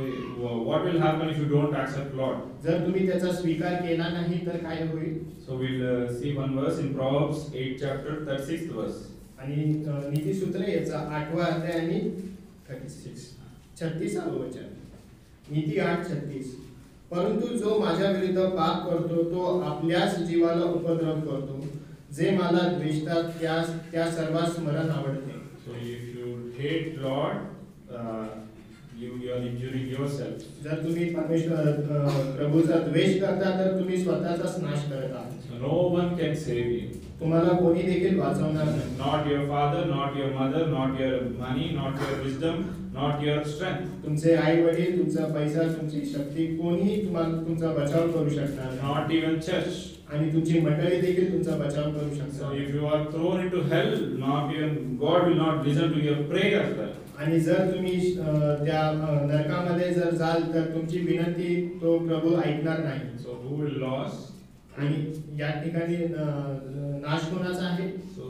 what will happen if you don't accept Lord? जर तुम्ही त्याचा स्वीकार केला नाही तर काय होईल? So we'll see one verse in Proverbs 8th chapter 36th verse. आणि नीतिसूत्रे याचा 8वा अध्याय आणि 36वे वचन. नीती 8:36. परंतु जो माझ्या विरुद्ध पाप करतो तो आपल्याच जीवाला उपद्रव करतो. जे मला द्वेषतात त्या सर्वांस मरण आवडते. So if you hate Lord, you are injuring yourself. जर तुम्ही प्रभूचा द्वेष करता तर तुम्ही स्वतःचाच नाश करत आहात. So no one can save you. तुम्हाला कोणी देखील वाचवणार नाही. Not your father, not your mother, not your money, not your wisdom, not your strength. तुमचे आई वडील, तुमचा पैसा, तुमची शक्ती कोणीही तुम्हाला तुमचा बचाव करू शकणार नाही. Not even church. आणि तुमची मंडळी देखील तुमचा बचाव करू So शकतात. if you are thrown into hell, not even God will not listen to your prayer as well. आणि जर तुम्ही त्या नरकामध्ये जर जाल तर तुमची विनंती तो प्रभू ऐकणार नाही. So who will lose? आणि या ठिकाणी नाश कोणाचा आहे? So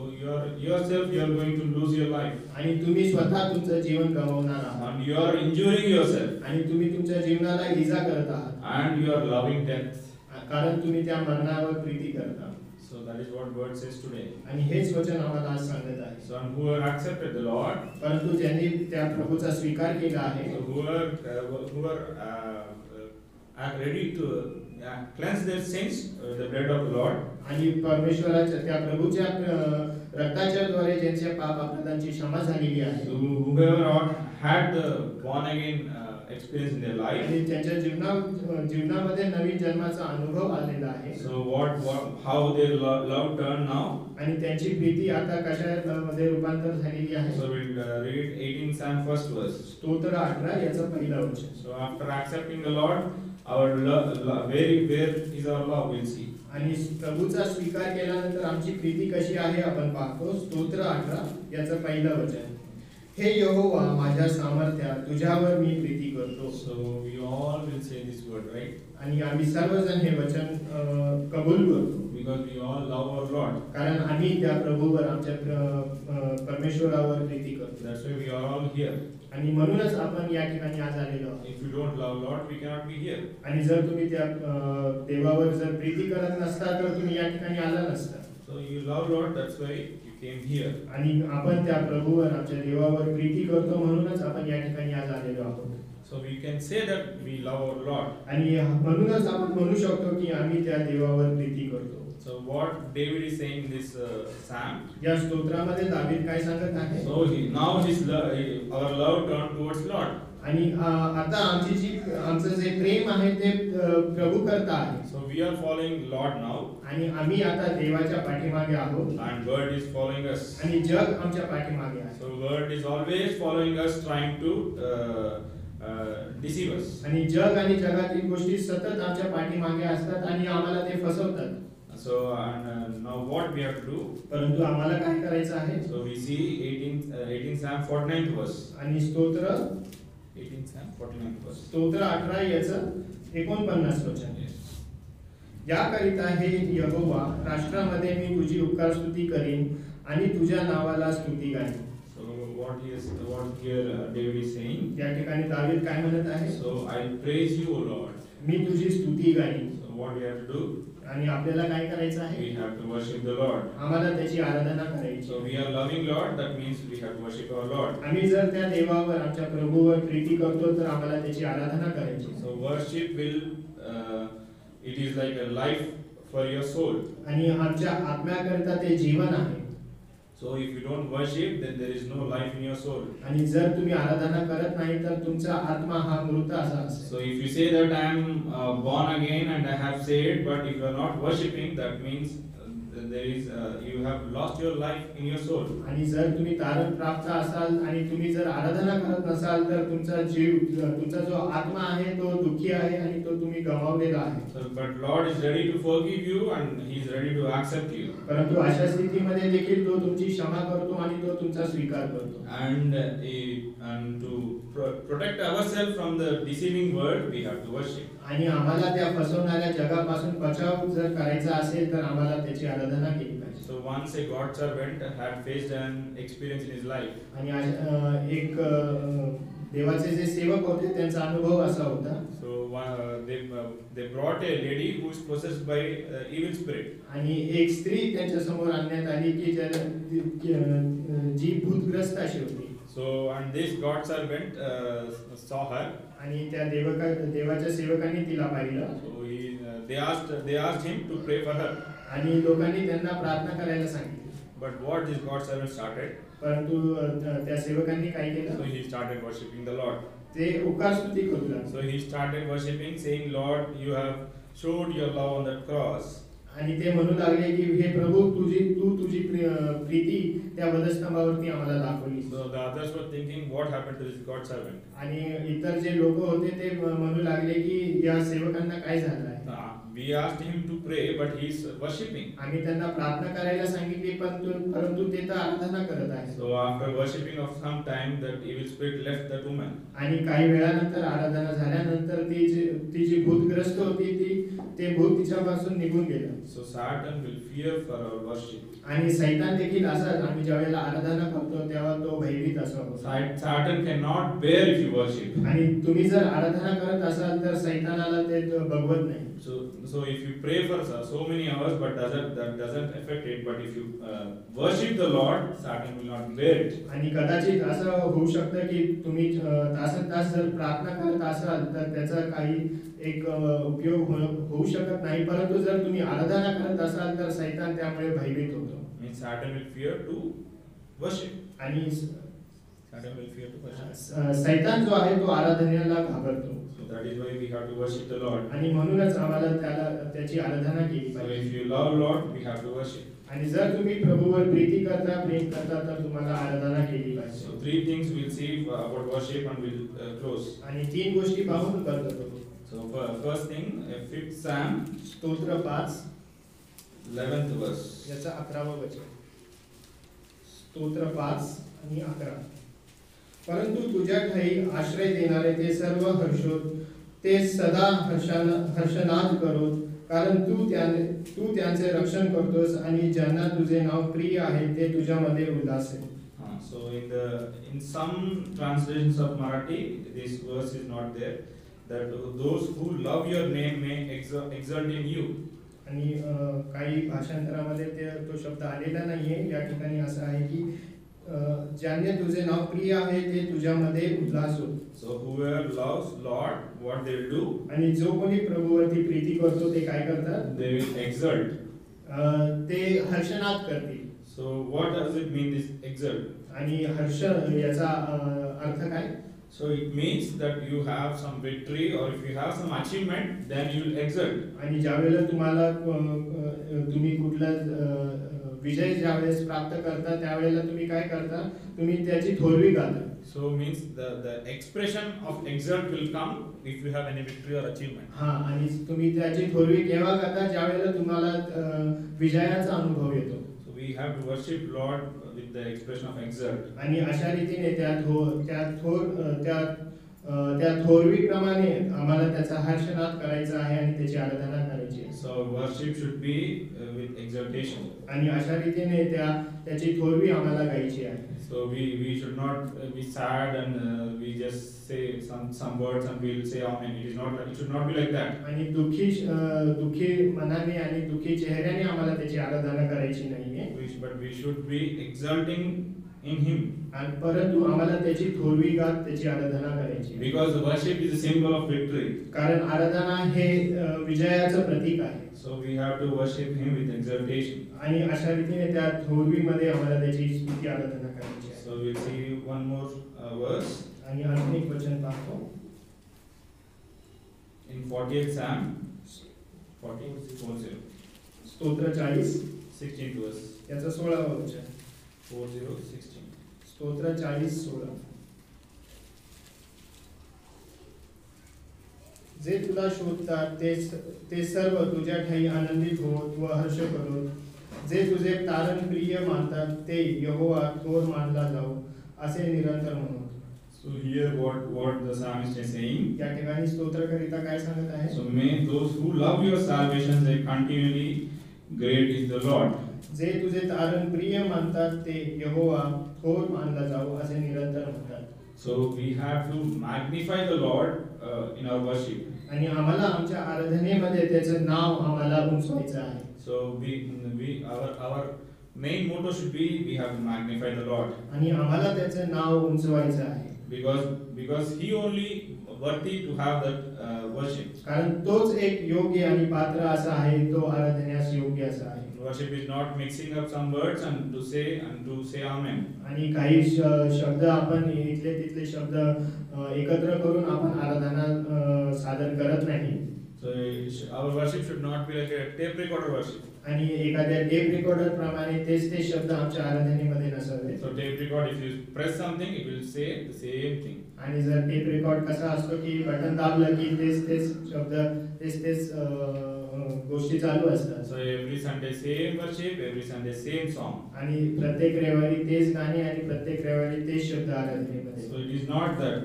yourself you are going to lose your life. आणि तुम्ही स्वतः तुमचं जीवन गमावणार आहात. And you are injuring yourself. आणि तुम्ही तुमच्या जीवनाला इजा करत आहात. And you are loving death. कारण तुम्ही त्या मरणावर प्रीती करता. So that is what word says today. आणि हेच वचन आम्हाला आज सांगत आहे. So and who have accepted the Lord, परंतु ज्यांनी त्या प्रभूचा स्वीकार केला आहे, so who are ready to cleanse their sins with the blood of the Lord. आणि परमेश्वराच्या त्या प्रभूच्या रक्ताच्या द्वारे ज्यांच्या पाप अपराधांची क्षमा झालेली आहे. So whoever had the born again experience in their life. आणि त्यांच्या जीवनामध्ये नवीन जन्माचा अनुभव आलेला आहे. So how their love turned now. आणि त्यांची प्रीती आता कशामध्ये रूपांतर झालेली आहे. So we'll read 18 Psalm first verse. स्तोत्र 18 याचं पहिलं वचन. So after accepting the Lord, our where is our love, we'll see. आणि प्रभूचा स्वीकार केल्यानंतर आमची प्रीती कशी आहे आपण पाहतो. स्तोत्र 18 याचं पहिलं वचन. हे यहोवा माझ्या सामर्थ्या तुझ्यावर मी प्रीती करतो. So we all will say this word, right? आणि आम्ही सर्वजण हे वचन कबूल करतो. Because we all love our Lord. कारण आम्ही त्या प्रभूवर आमच्या परमेश्वरावर प्रीती करतो. That's why we are all here. आणि म्हणूनच आपण या ठिकाणी आज आलेलो आहोत. If you don't love Lord, we cannot be here. आणि जर तुम्ही त्या देवावर जर प्रीती करत नसता तर तुम्ही या ठिकाणी आला नसता. So you love Lord, that's why you came here. आणि आपण त्या प्रभूवर आमच्या देवावर प्रीती करतो म्हणूनच आपण या ठिकाणी आज आलेलो आहोत. So we can say that we love our Lord. आणि म्हणूनच आपण म्हणू शकतो की आम्ही त्या देवावर प्रीती करतो. So what David is saying in this psalm. या स्तोत्रामध्ये दावीद काय सांगत आहे. So now our love turned towards Lord. आणि आता आमचं जे प्रेम आहे ते प्रभू करता आहे. So we are following Lord now. आणि आम्ही आता देवाच्या पाठीमागे आहोत. And world is following us. आणि जग आमच्या पाठीमागे आहे. So world is always following us, trying to deceive us. आणि जग आणि जगातील गोष्टी सतत आमच्या पाठीमागे असतात आणि आम्हाला ते फसवतात. So now what we have to do? परंतु आम्हाला काय करायचं आहे. So we see 18 Psalm 49th verse. आणि स्तोत्र 18 Psalm 49th verse. स्तोत्र 18 याचं 49 वचन. याकरिता हे यहोवा राष्ट्रामध्ये मी तुझी उपकार स्तुती करीन आणि तुझ्या नावाला स्तुती गाईन. So what here David is saying. या ठिकाणी दावीद काय म्हणत आहे. So I praise you, O Lord. मी तुझी स्तुती गाईन. So what we have to do? आणि आपल्याला काय करायचं आहे. We have to worship the Lord. आम्हाला त्याची आराधना करायची. So we are loving Lord, that means we have to worship our Lord. आम्ही जर त्या देवावर आमच्या प्रभूवर प्रीती करतो तर आम्हाला त्याची आराधना करायची. So worship will it is like a life for your soul. आणि आमच्या आत्म्याकरिता ते जीवन आहे. So if you don't worship, then there is no life in your soul. आणि जर तुम्ही आराधना करत नाही तर तुमचा आत्मा हा मृत असा असेल. So if you say that I am born again and I have saved, but if you are not worshiping, that means there is you have lost your life in your soul. आणि जर तुम्ही तारण प्राप्त असाल आणि तुम्ही जर आराधना करत नसाल तर तुमचा जो आत्मा आहे तो दुःखी आहे आणि तो तुम्ही गमावलेला आहे. So but Lord is ready to forgive you and he is ready to accept you. परंतु अशा स्थितीमध्ये देखील तो तुमची क्षमा करतो आणि तो तुमचा स्वीकार करतो. And to protect ourselves from the deceiving world, we have to worship. आणि आम्हाला त्या फसवणाऱ्या जगापासून बचाव जर करायचा असेल तर आम्हाला त्याची आराधना केली पाहिजे. So once a God servant had faced an experience in his life. आणि एक देवाचे जे सेवक होते त्यांचा अनुभव असा होता. So they brought a lady who is possessed by evil spirit. आणि एक स्त्री त्यांच्या समोर आणण्यात आली की जी भूतग्रस्त अशी होती. So and this God servant saw her. आणि त्या देवाच्या सेवकांनी तिला पाहिलं. So they asked him to pray for her. आणि लोकांनी त्यांना प्रार्थना करायला सांगितली. But what this God servant started? परंतु त्या सेवकांनी काय केलं. So he started worshiping the Lord. ते उपकार स्तुती करू लागले. So he started worshiping, saying, Lord, you have showed your love on that cross. आणि ते म्हणू लागले की हे प्रभू तुझी प्रीती त्या वधस्तंभावरती आम्हाला दाखवली. So the others were thinking, what happened to this God servant? आणि इतर जे लोक होते ते म्हणू लागले की या सेवकांना काय झालं आहे. We asked him to pray, but he is worshiping. आम्ही त्यांना प्रार्थना करायला सांगितली परंतु ते तर आराधना करत आहेत. So after worshiping of some time, that evil spirit left that woman. आणि काही वेळानंतर आराधना झाल्यानंतर ती जी भूतग्रस्त होती ते भूत तिच्यापासून निघून गेलं. So Satan will fear for our worship. आणि सैतान देखील असाच आम्ही ज्यावेळेला आराधना करतो तेव्हा तो भयभीत असा होतो. Satan cannot bear if you worship. आणि तुम्ही जर आराधना करत असाल तर सैतानाला ते बघवत नाही. So if you pray for so many hours, but that doesn't affect it. But if you worship the Lord, Satan will not bear it. आणि कदाचित असं होऊ शकतं की तुम्ही तास जर प्रार्थना करत असाल तर त्याचा काही एक उपयोग होऊ शकत नाही. परंतु जर तुम्ही आराधना करत असाल तर सैतान त्यामुळे भयभीत होतो. Means Satan will fear to worship. आणि Adam will fear to worship. सैतान जो आहे तो आराधनेला घाबरतो So that is why we have to worship the Lord. आणि म्हणूनच आम्हाला त्याची आराधना केली So पाहिजे. if you love Lord, we have to worship. आणि जर तुम्ही प्रभूवर प्रीती करता प्रेम करता तर तुम्हाला आराधना केली पाहिजे. So three things we'll see about worship and we'll close. आणि 3 गोष्टी पाहून बंद करू. So first thing, 5th Psalm, स्तोत्र 5 11th verse. याचा 11वं वचन. स्तोत्र 5 आणि 11. परंतु तुझ्या ठाई आश्रय देणारे ते सर्व हर्षोत, ते सदा हर्षनाद करोत, कारण तू त्यांचे रक्षण करतोस आणि ज्यांना तुझे नाव प्रिय आहे ते तुझ्यामध्ये उल्हास आहे. So in some translations of Marathi, this verse is not there. That those who love your name may exult in you. आणि काही भाषांतरामध्ये तो शब्द आलेला नाहीये. या ठिकाणी असं आहे की ज्यांनी तुझे नाव प्रिय आहे ते तुझ्यामध्ये उल्हास होत. So whoever loves Lord, what they will do? आणि जो कोणी प्रभूवरती प्रीती करतो ते काय करतात? They will exult. ते हर्षनाद करतील. So what does it mean, this exult? आणि हर्ष याचा अर्थ काय? So it means that you have some victory, or if you have some achievement, then you will exult. आणि ज्यावेळेला तुम्हाला तुम्ही कुठला विजय ज्यावेळेस प्राप्त करता त्यावेळेला तुम्ही काय करता? तुम्ही त्याची थोरवी गाता. So means the expression of exult will come if you have any victory or achievement. हा, आणि तुम्ही त्याची थोरवी केव्हा गाता? ज्यावेळेला तुम्हाला विजयाचा अनुभव येतो. So we have to worship Lord with the expression of exult. आणि अशा रीतीने त्या थोरवीप्रमाणे आम्हाला त्याचा हर्षनाद करायचा आहे आणि त्याची आराधना करायची आहे. So worship should be with exaltation. आणि अशा रीतीने त्याची थोरवी आम्हाला गायची आहे. So we should not be sad and we just say some words and we'll say amen. It should not be like that. आणि दुःखी मनाने आणि दुःखी चेहऱ्याने आम्हाला त्याची आराधना करायची नाहीये. But we should be exulting in Him. आणि परंतु आम्हाला त्याची थोरवी गात त्याची आराधना करायची आहे. Because the worship is a symbol of victory. कारण आराधना हे विजयाचं प्रतीक आहे. So we have to worship Him with exaltation. आणि अशा रीतीने त्या थोरवीमध्ये आम्हाला त्याची स्तुती आराधना करायची आहे. So we'll see one more verse आणि आणखी एक वचन पाहतो. in 40th Psalm, 40. स्तोत्र 40 16th verse. याचं 16वं वचन. 40:16. स्तोत्र 40:16. जे तुला शोधतात ते सर्व तुझ्या ठाई आनंदित होत व हर्ष करोत. जे तुझे तारण प्रिय मानतात ते यहोवा थोर मानला जाऊ असे निरंतर म्हणत. So here what the psalmist is saying. या ठिकाणी स्तोत्रकरिता काय सांगत आहे? So may those who love your salvation say continually, great is the Lord. जे तुझे तारण प्रिय मानतात ते यहोवा थोर मानला जाऊ असे निरंतर म्हणतात. So we have to magnify the Lord in our worship. आणि आम्हाला आमच्या आराधनेमध्ये त्याचं नाव आम्हाला उंचवायचं आहे. So our main motto should be we have to magnify the Lord. आणि आम्हाला त्याचं नाव उंचवायचं आहे. Because He only worthy to have that worship. कारण तोच एक योग्य आणि पात्र असा आहे, तो आराधण्यास योग्य असा आहे. Worship is not mixing up some words and to say amen. आणि काही शब्द आपण इथले तिथले शब्द एकत्र करून आपण आराधना सादर करत नाही. So our worship should not be like a tape recorder worship. आणि एखाद्या टेप रेकॉर्डर प्रमाणे ते शब्द आमच्या आराधनेमध्ये नसावे. So tape record, if you press something, it will say the same thing. आणि जर टेप रेकॉर्ड कसा असतो की बटन दाबलं की तेच शब्द तेच गोष्टी चालू असतात. So every Sunday same worship, every Sunday same song. आणि प्रत्येक रविवारी तेच गाणी आणि प्रत्येक रविवारी तेच शब्द आराधनेमध्ये. So it is not that.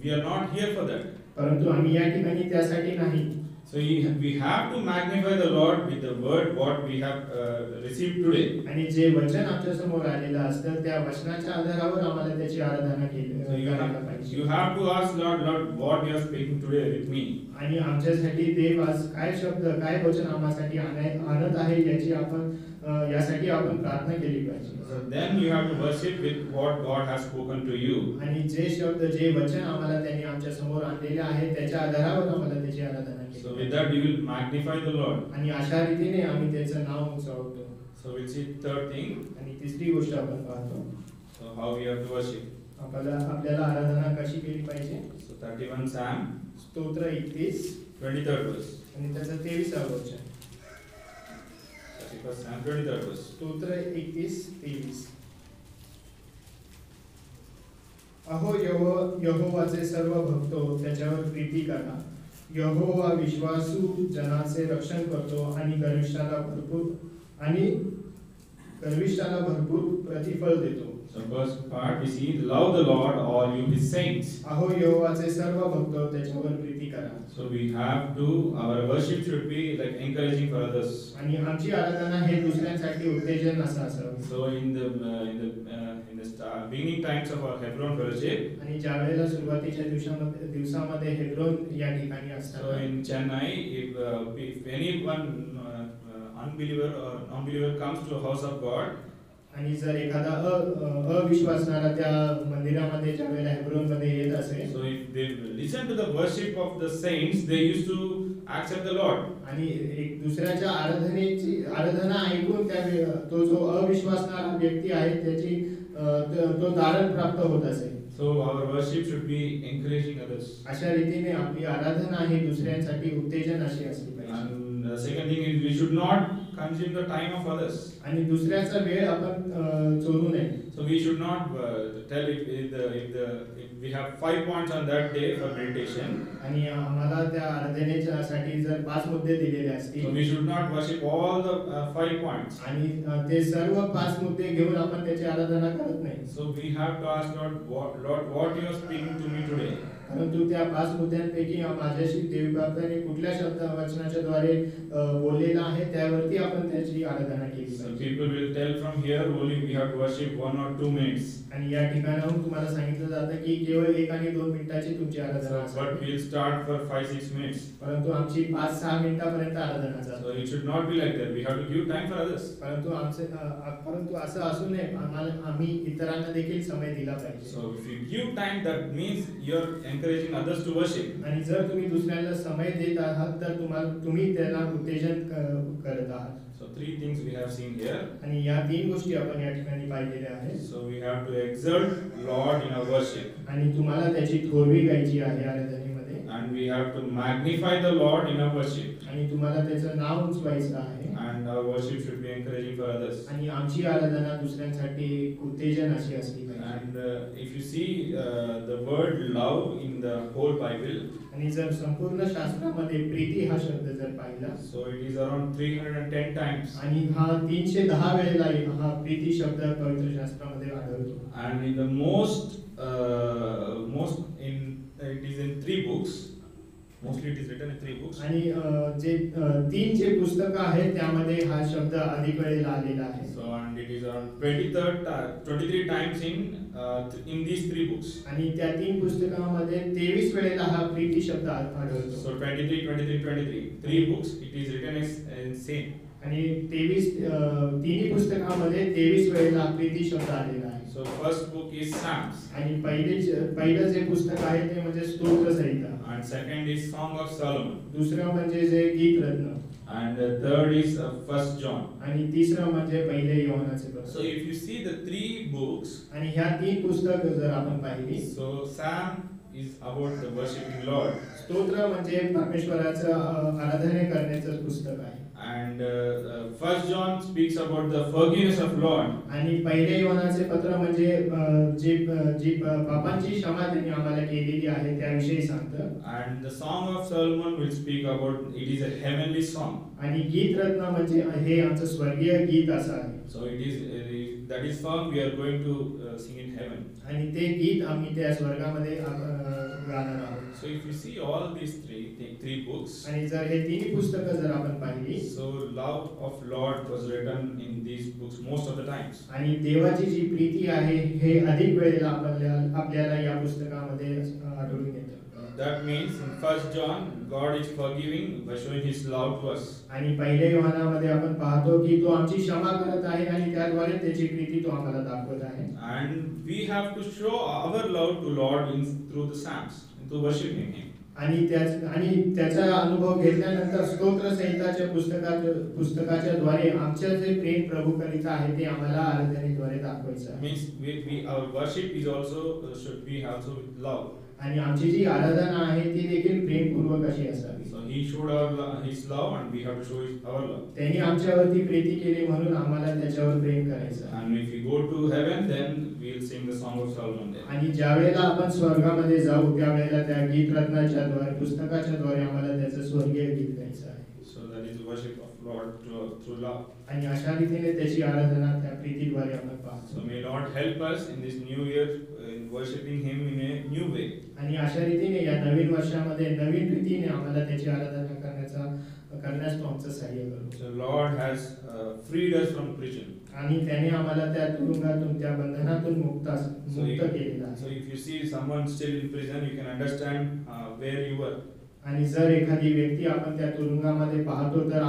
We are not here for that. परंतु आम्ही या ठिकाणी त्यासाठी नाही. So we have to magnify the Lord with the word what we have received today. आणि जे वचन आमच्या समोर आलेलं असतं त्या वचनाच्या आधारावर आम्हाला त्याची आराधना करायला पाहिजे. You have to ask Lord, what you are speaking today with me. आणि आमच्यासाठी देव आज काय शब्द काय वचन आम्हासाठी आणत आहे यासाठी आपण प्रार्थना केली पाहिजे. So then you have to worship with what God has spoken to you. आणि जे शब्द जे वचन आम्हाला त्यांनी आमच्या समोर आणलेले आहे त्याच्या आधारावर आम्हाला त्याची आराधना केली. So with that you will magnify the Lord. आणि अशा रीतीने आम्ही त्याचं नाव उंचावतो. So we'll see third thing. आणि तिसरी गोष्ट आपण पाहतो. So how we have to worship. आपल्याला आराधना कशी केली पाहिजे? So 31 Psalm, स्तोत्र 31 23rd verse. आणि त्याचं 23व वचन. 31st Psalm, 23rd verse. स्तोत्र 31:23. अहो यहोवाचे सर्व भक्त त्याच्यावर प्रीती करा. यहोवा विश्वासू जनाचे रक्षण करतो आणि गर्विष्ठाला भरपूर प्रतिफळ देतो. So first part we see, love the Lord, all you his saints. अहो यहोवाचे सर्व भक्त त्याच्यावर प्रीती करा. So we have to, our worship should be like encouraging for others. आणि आमची आराधना हे दुसऱ्यांसाठी उत्तेजन असं असावं. So in the beginning times of our Hebron fellowship, आणि ज्या वेळेला सुरुवातीच्या दिवसामध्ये हेब्रोन या ठिकाणी so असतात. in Chennai, if anyone unbeliever or non-believer comes to a house of God, आणि जर एखादा अविश्वासणारा त्या मंदिरामध्ये ज्या वेळेला हेब्रोनमध्ये येत असेल, so if they listen to the worship of the saints, they used to accept the Lord. आणि एक दुसऱ्याच्या आराधना ऐकून तो जो अविश्वासणारा व्यक्ती आहे त्याची तो धारण प्राप्त होत असेल. So our worship should be encouraging others. अशा रीतीने आपली आराधना ही दुसऱ्यांसाठी उत्तेजन अशी असली पाहिजे. And the second thing is, we should not consume the time of others. आणि दुसऱ्याचा वेळ आपण चोरू नये. So we should not tell if we have 5 points on that day for meditation. आणि आम्हाला त्या आराधनेसाठी जर 5 मुद्दे दिलेले So असतील, we should not worship all the 5 points. आणि ते सर्व 5 मुद्दे घेऊन आपण त्याची आराधना करत नाही. So we have to ask Lord, what you are speaking to me today? परंतु त्या 5 मुद्द्यांपैकी माझ्याशी देवबापाने कुठल्या शब्द वचनाच्या द्वारे बोललेला आहे त्यावरती आपण त्याची आराधना केली So पाहिजे. people will tell from here only we have to worship 1 or 2 minutes. आणि या ठिकाणाहून तुम्हाला सांगितलं जातं की केवळ 1 आणि 2 मिनिटाची तुमची आराधना So, असावी. but we'll start for 5-6 minutes. परंतु आमची 5-6 मिनिटापर्यंत आराधना So चालते. it should not be like that. We have to give time for others. परंतु असं असू नये, आम्ही इतरांना देखील समय दिला पाहिजे. So if you give time, that means you're encouraging others to worship. आणि जर तुम्ही दुसऱ्याला समय देत आहात तर तुम्ही त्याला उत्तेजन करत आहात. So 3 things we have seen here. आणि या 3 गोष्टी आपण या ठिकाणी पाहिलेल्या आहेत. So we have to exalt Lord in our worship, आणि तुम्हाला त्याची थोरवी गायची आहे आराधनेमध्ये. and we have to magnify the Lord in our worship, आणि तुम्हाला त्याचं नाव उंचवायचं आहे. and our worship should be encouraging for others. आणि आमची आराधना दुसऱ्यांसाठी उत्तेजन अशी असली पाहिजे. And if you see the word love in the whole Bible, आणि जर संपूर्ण शास्त्रामध्ये प्रीती हा शब्द जर पाहिला, so it is around 310 times, आणि हा 310 वेळेला हा प्रीती शब्द पवित्र शास्त्रामध्ये आढळतो. and in the most in it is in 3 books. Mostly it is written in 3 books. आणि जे 3 जे पुस्तकं आहेत त्यामध्ये हा शब्द अधिक वेळेला आलेला आहे. So and it is around 23 times in these 3 books. आणि त्या 3 पुस्तकांमध्ये 23 वेळेला हा प्रीती शब्द आढळतो. So 23, 3 books. It is written as same. आणि 23 तिन्ही पुस्तकांमध्ये 23 वेळेला प्रीती शब्द आलेला आहे. So first book is Psalms, आणि पहिलं जे पुस्तक आहे ते म्हणजे स्तोत्र संहिता. and second is Song of Solomon, दुसरं म्हणजे जे गीत रत्न, and the third is First John. आणि तिसरं म्हणजे पहिले योहानाचे पत्र. So if you see the 3 books, आणि ह्या 3 पुस्तकं जर आपण पाहिली, so Psalm is about the worshiping Lord, स्तोत्र म्हणजे परमेश्वराचं आराधना करण्याचं पुस्तक आहे. and First John speaks about the forgiveness of Lord, आणि पहिले योहानाचे पत्र म्हणजे जी पापांची क्षमा त्यांनी आम्हाला केलेली आहे त्याविषयी सांगतं. and the Song of Solomon will speak about it is a heavenly song. आणि गीत रत्न म्हणजे हे आमचं स्वर्गीय गीत असं आहे. So it is that is song we are going to sing in heaven. आणि ते गीत आम्ही त्या स्वर्गामध्ये गाणार आहोत. So if you see all these three books, आणि जर हे 3 पुस्तकं जर आपण पाहिली, so love of Lord was written in these books most of the times. आणि देवाची जी प्रीती आहे हे अधिक वेळेला आपल्याला या पुस्तकामध्ये आढळून येतं. That means in First John, God is forgiving by showing His love to us. आणि पहिल्या योहानामध्ये आपण पाहतो की तो आमची क्षमा करत आहे आणि त्याद्वारे त्याची प्रीती तो आम्हाला दाखवत आहे. And we have to show our love to Lord through the Psalms, through worshiping Him. आणि त्याचा अनुभव घेतल्यानंतर स्तोत्र संहिताच्या पुस्तकाच्या द्वारे आमच्या जे प्रेम प्रभू करीत आहे ते आम्हाला आराधनेद्वारे दाखवायचं आहे. Means our worship is also should be also with love. आणि आमची जी आराधना आहे ती देखील प्रेमपूर्वक अशी असावी. So he showed his love and we have to show our love. त्यांनी आमच्यावरती प्रीती केली म्हणून आम्हाला त्याच्यावर प्रेम करायचं आहे. And if we go to heaven, then we will sing the song of Solomon there. आणि ज्या वेळेला आपण स्वर्गामध्ये जाऊ त्यावेळेला त्या गीत रत्नाच्या द्वारे पुस्तकाच्या द्वारे आम्हाला त्याचं स्वर्गीय गीत गायचं आहे. So that is worship of Lord through love. आणि अशा रीतीने त्याची आराधना त्या प्रीतीद्वारे आपण पाहतो. So may Lord help us in this new year in worshiping Him in a new way. आणि अशा रीतीने या नवीन वर्षामध्ये नवीन रीतीने आम्हाला त्याची आराधना करण्यास तो आमचं सहाय्य करू. So Lord has freed us from prison. आणि त्याने आम्हाला त्या तुरुंगातून त्या बंधनातून मुक्त केलेलं आहे. So if you see someone still in prison, you can understand where you were. आणि जर एखादी व्यक्ती आपण त्या तुरुंगामध्ये पाहतो तर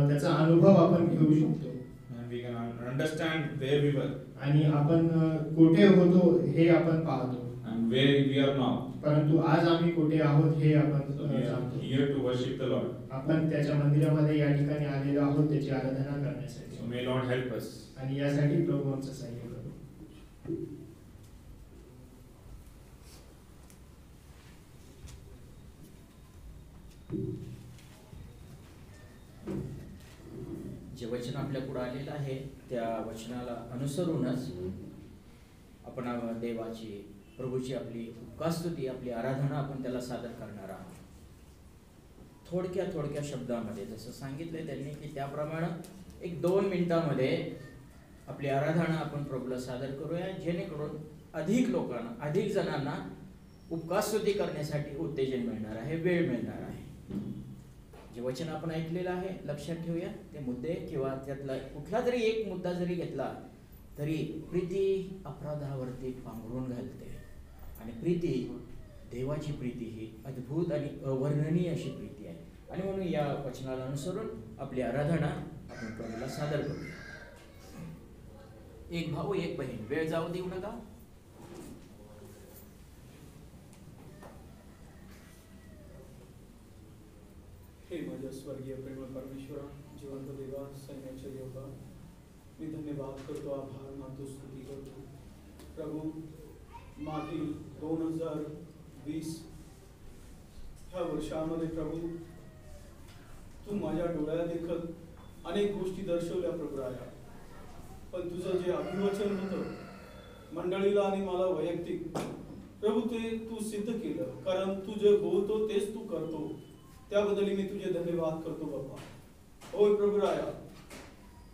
त्याचा अनुभव आपण घेऊ शकतो. And we can understand where we were. आणि आपण कुठे होतो हे आपण पाहतो. And where we are now. परंतु आज आम्ही कुठे आहोत हे आपण We are here to worship the Lord. आपण त्याच्या मंदिरामध्ये या ठिकाणी आलेलो आहोत त्याची आराधना करण्यासाठी. So may Lord help us. आणि यासाठी प्रभू आमचं सहाय्य करू. जे वचन आपल्या पुढे आलेलं आहे त्या वचनाला अनुसरूनच आपण देवाची प्रभूची आपली उपकास्तुती आपली आराधना आपण त्याला सादर करणार आहोत. थोडक्या शब्दामध्ये जसं सांगितलंय त्यांनी की त्याप्रमाणे 1-2 मिनिटांमध्ये आपली आराधना आपण प्रभूला सादर करूया, जेणेकरून अधिक लोकांना अधिक जणांना उपकास्तुती करण्यासाठी उत्तेजन मिळणार आहे, वेळ मिळणार आहे. जे वचन आपण ऐकलेलं आहे लक्षात ठेवूया. ते मुद्दे किंवा त्यातला कुठला तरी एक मुद्दा जरी घेतला तरी प्रीती अपराधावरती पांघरून घालते. आणि प्रीती देवाची प्रीती ही अद्भुत आणि अवर्णनीय अशी प्रीती आहे. आणि म्हणून या वचनाला अनुसरून आपली आराधना आपण प्रभूला सादर करूया. एक भाऊ एक बहीण, वेळ जाऊ देऊ नका. हे माझ्या स्वर्गीय प्रेमळ परमेश्वरा, जिवंत देवा, सैन्याच्या देवता, मी धन्यवाद करतो, आभार मानतो, स्तुती करतो. प्रभू, मागील 2020 ह्या वर्षामध्ये प्रभू तू माझ्या डोळ्या देखत अनेक गोष्टी दर्शवल्या प्रभुराया. पण तुझं जे अभिवचन होतं मंडळीला आणि मला वैयक्तिक प्रभू ते तू सिद्ध केलं. कारण तू जे बोलतो तेच तू करतो. त्याबद्दल मी तुझे धन्यवाद करतो बाबा. होय प्रभुराया,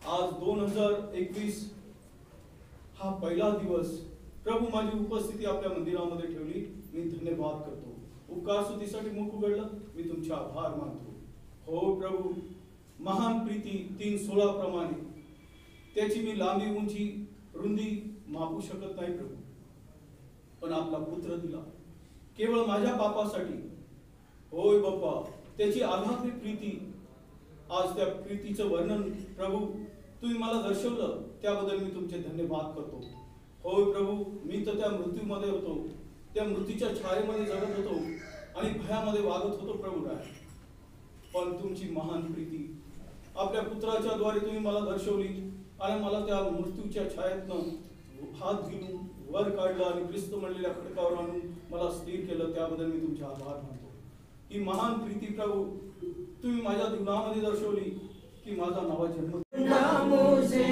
आज 2021 हा पहिला दिवस प्रभू माझी उपस्थिती आपल्या मंदिरामध्ये ठेवली. मी धन्यवाद करतो. उपकार स्तुतीसाठी मुख उघडलं, मी तुमचे आभार मानतो. हो प्रभू, महान प्रीती 3:16 प्रमाणे त्याची मी लांबी उंची रुंदी मापू शकत नाही प्रभू. पण आपला पुत्र दिला केवळ माझ्या पापासाठी. होय बाप्पा, त्याची आघाती प्रीती, आज त्या प्रीतीचं वर्णन प्रभू तुम्ही मला दर्शवलं, त्याबद्दल मी तुमचे धन्यवाद करतो. होय प्रभू, मी तर त्या मृत्यूमध्ये होतो, त्या मृत्यूच्या छायेमध्ये जगत होतो आणि भयामध्ये वागत होतो प्रभुराय. पण तुमची महान प्रीती आपल्या पुत्राच्या द्वारे तुम्ही मला दर्शवली आणि मला त्या मृत्यूच्या छायेतनं हात घेऊन वर काढलं आणि ख्रिस्त म्हणलेल्या खडकावर आणून मला स्थिर केलं. त्याबद्दल मी तुमचे आभार मानतो. ही महान प्रीती प्रभू तुम्ही माझ्या जीवनामध्ये दर्शवली की माझा नवा जन्म मुझे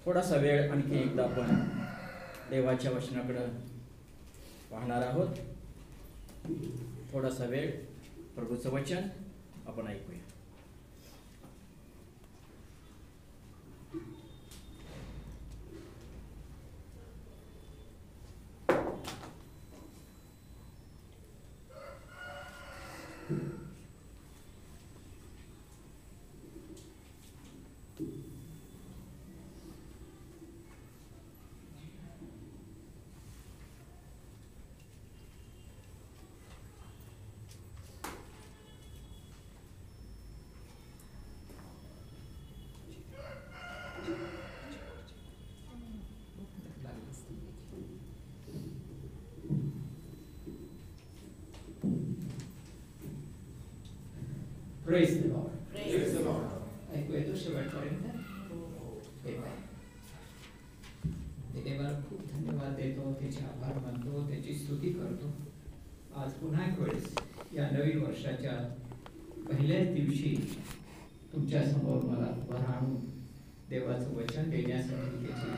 थोडासा वेळ आणखी एकदा आपण देवाच्या वचनाकडं पाहणार आहोत. थोडासा वेळ प्रभूचं वचन आपण ऐकूया. Praise the Lord. Praise the Lord. ऐकू येतो शेवटपर्यंत? मी देवाला खूप धन्यवाद देतो, त्याचे आभार मानतो, त्याची स्तुती करतो. आज पुन्हा एक वेळेस या नवीन वर्षाच्या पहिल्याच दिवशी तुमच्या समोर मला उभं राहून देवाचं वचन देण्यासाठी त्याची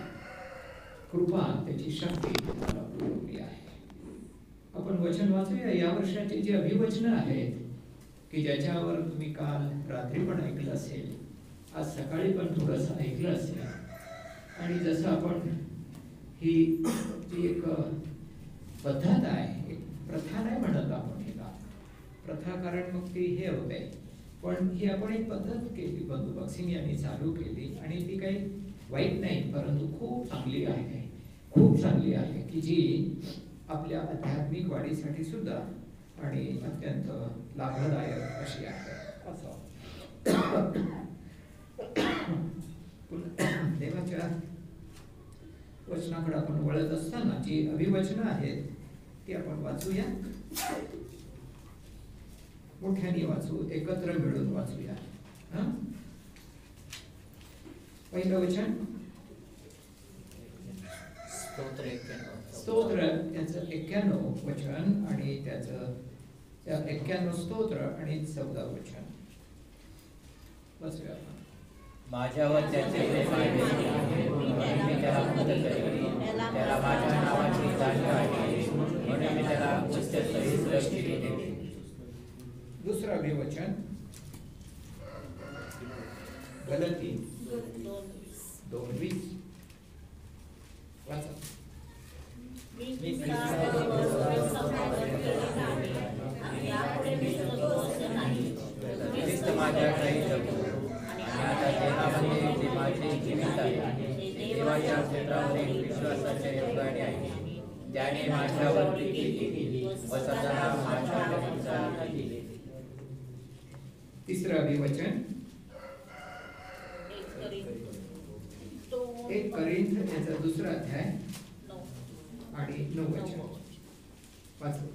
कृपा, त्याची शक्ती मला पुरवली आहे. आपण वचन वाचूया. या वर्षाची जी अभिवचनं आहेत की ज्याच्यावर तुम्ही काल रात्री पण ऐकलं असेल, आज सकाळी पण थोडंसं ऐकलं असेल. आणि जसं आपण ही जी एक पद्धत आहे, एक प्रथा नाही म्हणत आपण हिला प्रथा, कारण मग ती हे होते, पण ही आपण एक पद्धत केली, बंधू बक्सिंग यांनी चालू केली. आणि ती काही वाईट नाही, परंतु खूप चांगली आहे, खूप चांगली आहे, की जी आपल्या आध्यात्मिक वाढीसाठी सुद्धा आणि अत्यंत लाभदायक अशी आहे. असं देवाच्या वचनाकडे आपण वळत असताना जी अभिवचनं आहेत ती आपण वाचूया. मोठ्याने वाचू, एकत्र मिळून वाचूया. पहिलं वचन स्तोत्र, त्याचं 91 वचन आणि त्याचं 91 स्तोत्र आणि 14 वचन वाचूया. माझ्यावर त्याचे प्रेम आहे, म्हणून मी त्याला मुक्त करेन. त्याला माझ्या नावाची जाणीव आहे, म्हणून मी त्याला उच्चस्तरीय दृष्टी देईन. दुसरं अभिवचन गलती 2:20 वाचा. ख्रिस्त माझ्याकडे जगतो आणि आता देहामध्ये जे माझे जीवित आहे, देवाच्या क्षेत्रामध्ये विश्वासाच्या योगाने आहे. त्याने माझ्यावर प्रीती केली व स्वतःला माझ्या जन्माचा दिले. तिसरं अभिवचन 1 कोरिंथ याचा 2रा अध्याय आणि 9 वचन वाचू.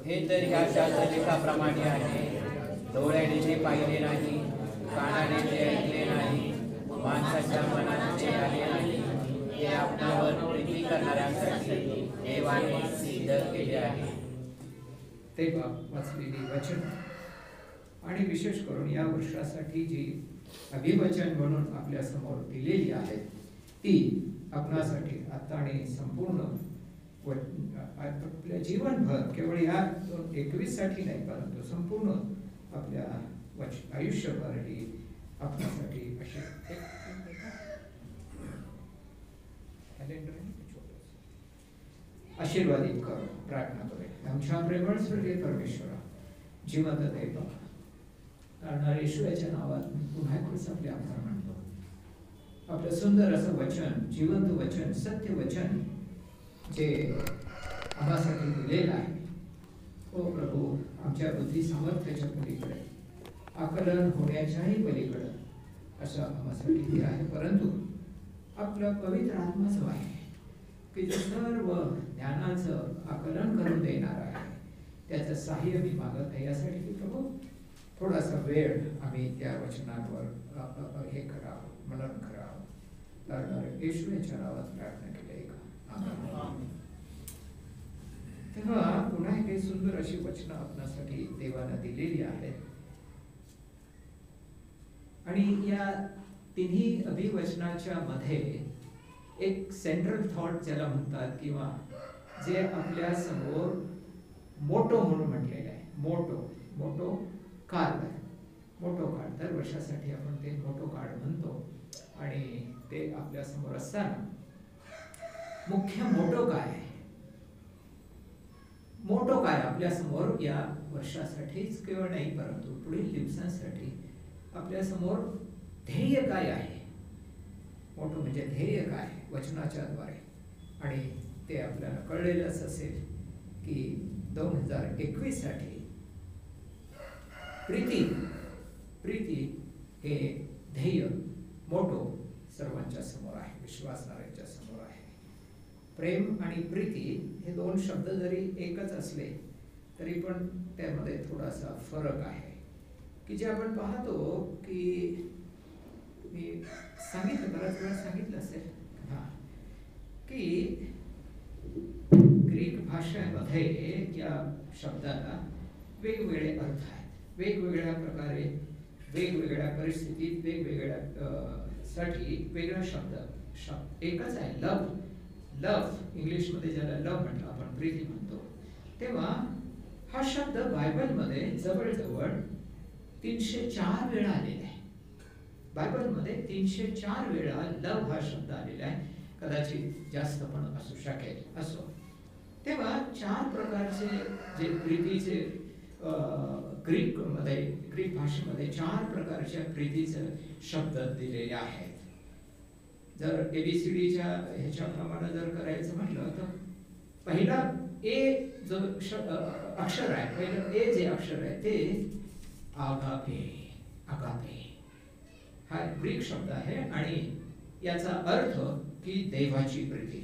हे तर ह्या शास्त्रलेखाप्रमाणे आहे, डोळ्याने जे पाहिले नाही, कानाने जे ऐकले नाही, माणसाच्या मनात जे आले नाही, ते आपणावर प्रीती करणाऱ्यांसाठी देवाने सिद्ध केले आहे. तेव्हा वाचलेली वचन आणि विशेष करून या वर्षासाठी जी अभिवचन म्हणून आपल्या समोर दिलेली आहेत ती आपणासाठी आता आणि संपूर्ण आपल्या जीवनभर, केवळ या 21 साठी नाही, परंतु संपूर्ण आपल्या आयुष्यभर ही आपल्यासाठी अशी आशीर्वादित करू. प्रार्थना करूया. आमच्या प्रेमळ स्वर्गीय परमेश्वरा, जिवंत देव, कारण येशूच्या नावात पुन्हा एकदा आपले आभार मानतो. आपलं सुंदर असं वचन, जिवंत वचन, सत्य वचन जे आम्हासाठी दिलेलं आहे. ओ प्रभू, आमच्या बुद्धी सामर्थ्याच्या पलीकडे, आकलन होण्याच्याही पलीकडे असं आम्हासाठी हे आहे. परंतु आपलं पवित्र आत्मा जो आहे की जो सर्व ज्ञानाचं आकलन करून देणार आहे, त्याचं सहाय्य मी मागत आहे. यासाठी प्रभू थोडासा वेळ आम्ही त्या वचनांवर हे करावं, मनन करावं. कारण येशूच्या नावात प्रार्थना केली का? आमेन. तेव्हा पुन्हा एक सुंदर अशी वचनं आपणासाठी देवानं दिलेली आहेत. आणि या तिन्ही अभिवचनाच्या मध्ये एक सेंट्रल थॉट ज्याला म्हणतात किंवा जे आपल्या समोर मोटो म्हणून म्हटलेलं आहे. मोटो कार्ड दर वर्षासाठी आपण ते मोटो कार्ड म्हणतो आणि ते आपल्या समोर असताना मुख्य मोटो काय आपल्या समोर या वर्षासाठीच केवळ नाही परंतु पुढील दिवसांसाठी आपल्या समोर ध्येय काय आहे. मोठं म्हणजे ध्येय काय वचनाच्या द्वारे, आणि ते आपल्याला कळलेलंच असेल की 2021 साठी प्रीती हे ध्येय मोठो सर्वांच्या समोर आहे, विश्वासणाऱ्यांच्या समोर आहे. प्रेम आणि प्रीती हे दोन शब्द जरी एकच असले तरी पण त्यामध्ये थोडासा फरक आहे की जे आपण पाहतो की मी सांगितलं, बराच वेळा सांगितलं असेल की ग्रीक भाषेमध्ये या शब्दाला वेगवेगळे अर्थ आहेत. वेगवेगळ्या प्रकारे वेगवेगळ्या परिस्थितीत वेगवेगळ्या साठी वेगळा शब्द एकच आहे. लव इंग्लिशमध्ये ज्याला लव म्हटलं आपण, प्रीती म्हणतो, तेव्हा हा शब्द बायबलमध्ये जवळजवळ 304 वेळा आलेला आहे. बायबलमध्ये 304 वेळा लव हा शब्द आलेला आहे. कदाचित जास्त पण असू शकेल. असो, तेव्हा 4 प्रकारचे जे प्रीतीचे ग्रीक भाषेमध्ये 4 प्रकारच्या प्रीतीचे शब्द दिलेले आहेत. जर ABCDच्या ह्याच्याप्रमाणे जर करायचं म्हटलं तर पहिला ए जो अक्षर आहे, पहिलं ए जे अक्षर आहे ते आगापे हा ग्रीक शब्द आहे आणि याचा अर्थ की देवाची प्रीती,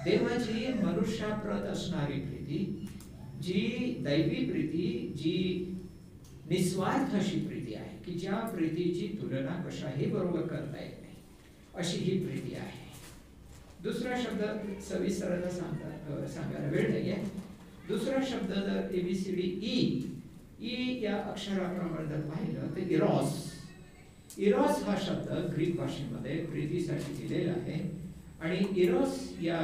देवाची मनुष्याप्रत असणारी प्रीती, जी दैवी प्रीती, जी निस्वार्थ अशी प्रीती आहे की ज्या प्रीतीची तुलना कशाही बरोबर करता येत नाही, अशी ही प्रीती आहे. दुसरा शब्द सविस्तर सांगायला वेळ नाहीये. दुसरा शब्द जर ABCD ई या अक्षराप्रमाणे जर पाहिलं तर इरॉस हा शब्द ग्रीक भाषेमध्ये प्रीतीसाठी दिलेला आहे. आणि इरॉस या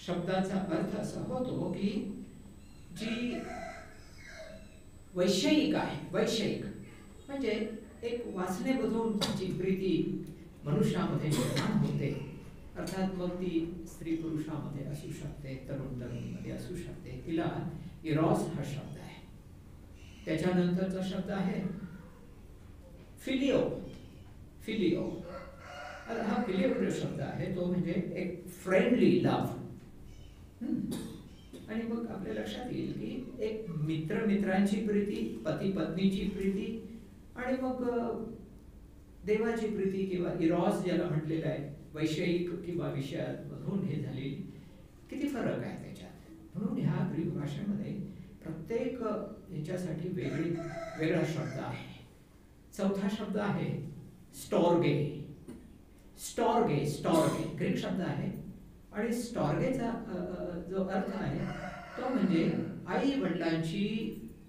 शब्दाचा अर्थ असा होतो की जी वैषयिक आहे. वैषयिक म्हणजे एक वासनेमधून जी प्रीती मनुष्यामध्ये निर्माण होते, अर्थात मग ती स्त्री पुरुषामध्ये असू शकते, तरुण तरुणीमध्ये असू शकते, तिला इरॉस हा शब्द आहे. त्याच्यानंतरचा शब्द आहे फिलिओ. हा फिलिओ जो शब्द आहे तो म्हणजे एक फ्रेंडली लव्ह. आणि मग आपल्या लक्षात येईल की एक मित्रांची प्रीती, पती पत्नीची प्रीती, आणि मग देवाची प्रीती किंवा इरॉस ज्याला म्हटलेलं आहे, वैषयिक किंवा विषयामधून हे झालेली किती फरक आहे त्याच्यात. म्हणून ह्या ग्रीक भाषेमध्ये प्रत्येक ह्याच्यासाठी वेगळा शब्द आहे. चौथा शब्द आहे स्टॉर्गे. ग्रीक शब्द आहे आणि स्टॉर्गेचा जो अर्थ आहे तो म्हणजे आई वडिलांची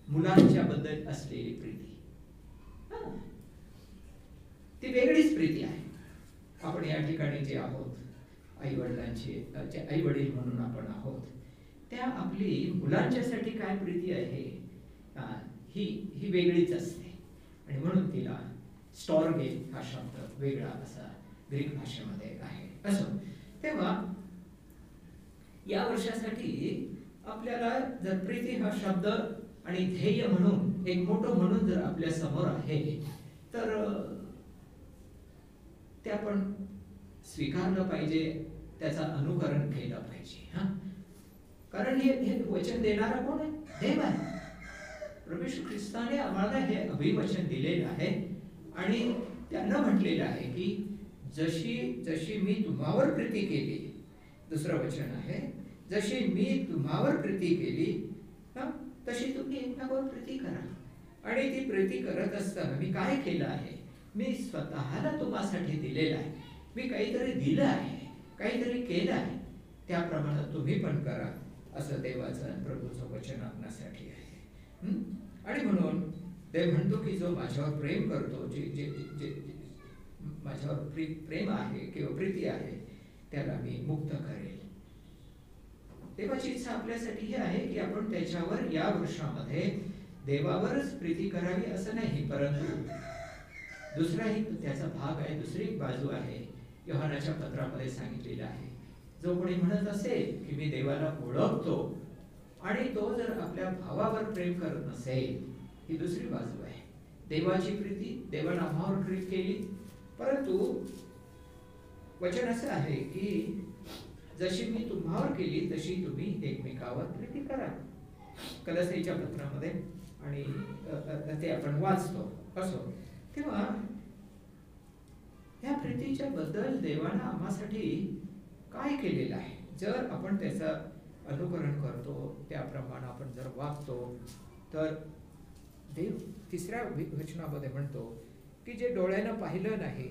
मुलांच्या बद्दल असलेली प्रीती. ती वेगळीच प्रीती आहे. आपण या ठिकाणी जे आहोत, आई वडील म्हणून आपण आहोत, त्या आपली मुलांच्यासाठी काय प्रीती आहे ही वेगळीच असते. आणि म्हणून तिला स्टॉर्गे हा शब्द वेगळा असा ग्रीक भाषेमध्ये आहे. असो, तेव्हा या वर्षासाठी आपल्याला जर प्रीती हा शब्द आणि ध्येय म्हणून एक मोठं म्हणून जर आपल्या समोर आहे तर ते आपण स्वीकारलं पाहिजे, त्याचं अनुकरण केलं पाहिजे. कारण हे वचन देणारा कोण आहे? देव आहे. प्रभू येशू ख्रिस्ताने आम्हाला हे अभिवचन दिलेलं आहे आणि त्यांना म्हटलेलं आहे की जशी मी तुम्हावर प्रीती केली, दुसरं वचन आहे, जशी मी तुम्हावर प्रीती केली तशी तुम्ही एकमेकावर प्रीती करा. आणि ती प्रीती करत असताना मी काय केलं आहे? मी स्वतःला तुम्हासाठी दिलेलं आहे. मी काहीतरी दिलं आहे, काहीतरी केलं आहे, त्याप्रमाणे तुम्ही पण करा, असं देवाचं प्रभूचं वचन आपणासाठी आहे. आणि म्हणून देव म्हणतो की जो माझ्यावर प्रेम करतो, माझ्यावर प्रेम आहे किंवा प्रीती आहे त्याला मी मुक्त करेल. देवाची इच्छा आपल्यासाठी ही आहे की आपण त्याच्यावर या वर्षामध्ये देवावरच प्रीती करावी असं नाही, परंतु दुसराही त्याचा भाग आहे, दुसरी एक बाजू आहे. योहानाच्या पत्रामध्ये सांगितलेलं आहे, जो कोणी म्हणत असेल की मी देवाला ओळखतो आणि तो जर आपल्या भावावर प्रेम करत नसेल, ही दुसरी बाजू आहे. देवाची प्रीती, देवाने आम्हावर प्रीत केली, परंतु वचन असं आहे की जशी मी तुम्हावर केली तशी तुम्ही एकमेकावर प्रीती करा. कलसीच्या पत्रामध्ये आणि ते आपण वाचतो. असो, तेव्हा या प्रीतीच्या बद्दल देवानं आम्हासाठी काय केलेलं आहे, जर आपण त्याचं अनुकरण करतो, त्याप्रमाणे आपण जर वागतो, तर देव तिसऱ्या वचनामध्ये म्हणतो की जे डोळ्यानं पाहिलं नाही,